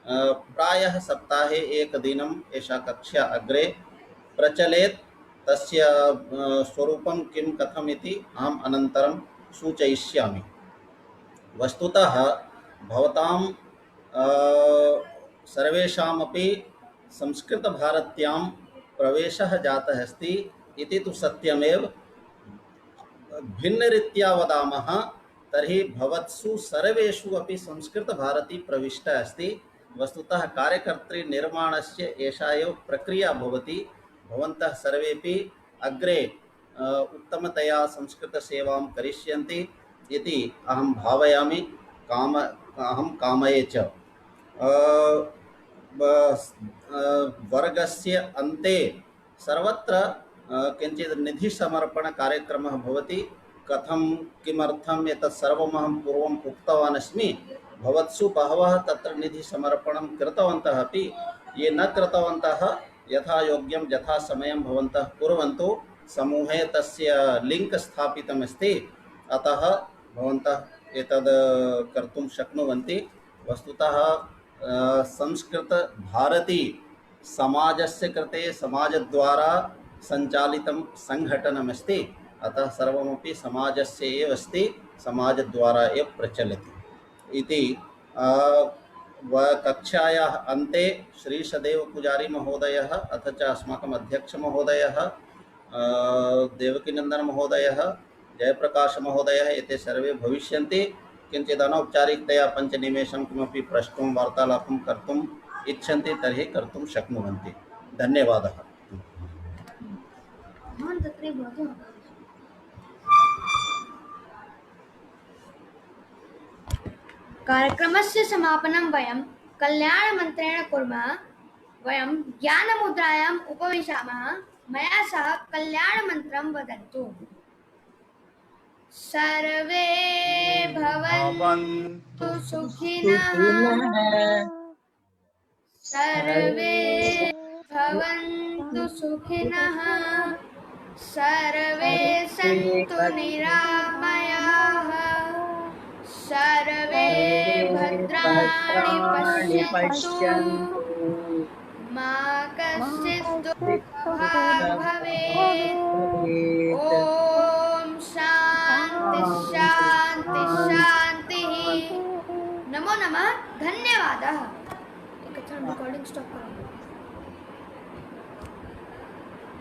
प्रायः सप्ताहे एकदिनम् एषा कक्षा अग्रे प्रचलेत्। तस्य स्वरूपं किं कथम् इति अहम् अनन्तरं सूचयिष्यामि। वस्तुतः भवतां सर्वेषामपि संस्कृतभारत्यां प्रवेशः जातः अस्ति इति तु सत्यमेव। भिन्नरीत्या वदामः तर्हि भवत्सु सर्वेषु अपि संस्कृतभारती प्रविष्टा अस्ति। वस्तुतः कार्यकर्तृनिर्माणस्य एषा एव प्रक्रिया भवति। भवन्तः सर्वेपि अग्रे उत्तमतया संस्कृतसेवां करिष्यन्ति इति अहं भावयामि, अहं कामये च। वर्गस्य अन्ते सर्वत्र किञ्चित् निधिसमर्पणकार्यक्रमः भवति। कथं किमर्थम् एतत् सर्वमहं पूर्वम् उक्तवान् अस्मि। भवत्सु बहवः तत्र निधिसमर्पणं कृतवन्तः अपि, ये न कृतवन्तः यथा योग्यं यथा समयं भवन्तः कुर्वन्तु। समूहे तस्य लिङ्क् स्थापितमस्ति, अतः भवन्तः एतद् कर्तुं शक्नुवन्ति। वस्तुतः संस्कृतभारती समाजस्य कृते समाजद्वारा सञ्चालितं सङ्घटनमस्ति, अतः सर्वमपि समाजस्य एव अस्ति, समाजद्वारा एव प्रचलति इति। कक्षायाः अन्ते श्रीशदेव पुजारी महोदयः अथ च अस्माकम् अध्यक्षमहोदयः, देवकीनन्दन महोदयः, जयप्रकाश महोदयः एते सर्वे भविष्यन्ति। किञ्चित् अनौपचारिकतया 5 निमेषं किमपि प्रष्टुं वार्तालापं कर्तुम् इच्छन्ति तर्हि कर्तुं शक्नुवन्ति। धन्यवादः। कार्यक्रमस्य समापनं वयं कल्याणमन्त्रेण कुर्मः। वयं ज्ञानमुद्रायाम् उपविशामः। मया सह कल्याणमन्त्रं वदन्तु। सर्वे भवन्तु सुखिनः, सर्वे भवन्तु सुखिनः, सर्वे सन्तु निरामयाः, सर्वे भद्राणि पश्यन्तु, मा कश्चित् दुःखभाग् भवेत्। ॐ शान्ति शान्ति शान्तिः। नमो नमः। धन्यवादः। रिकॉर्डिंग स्टॉप करो।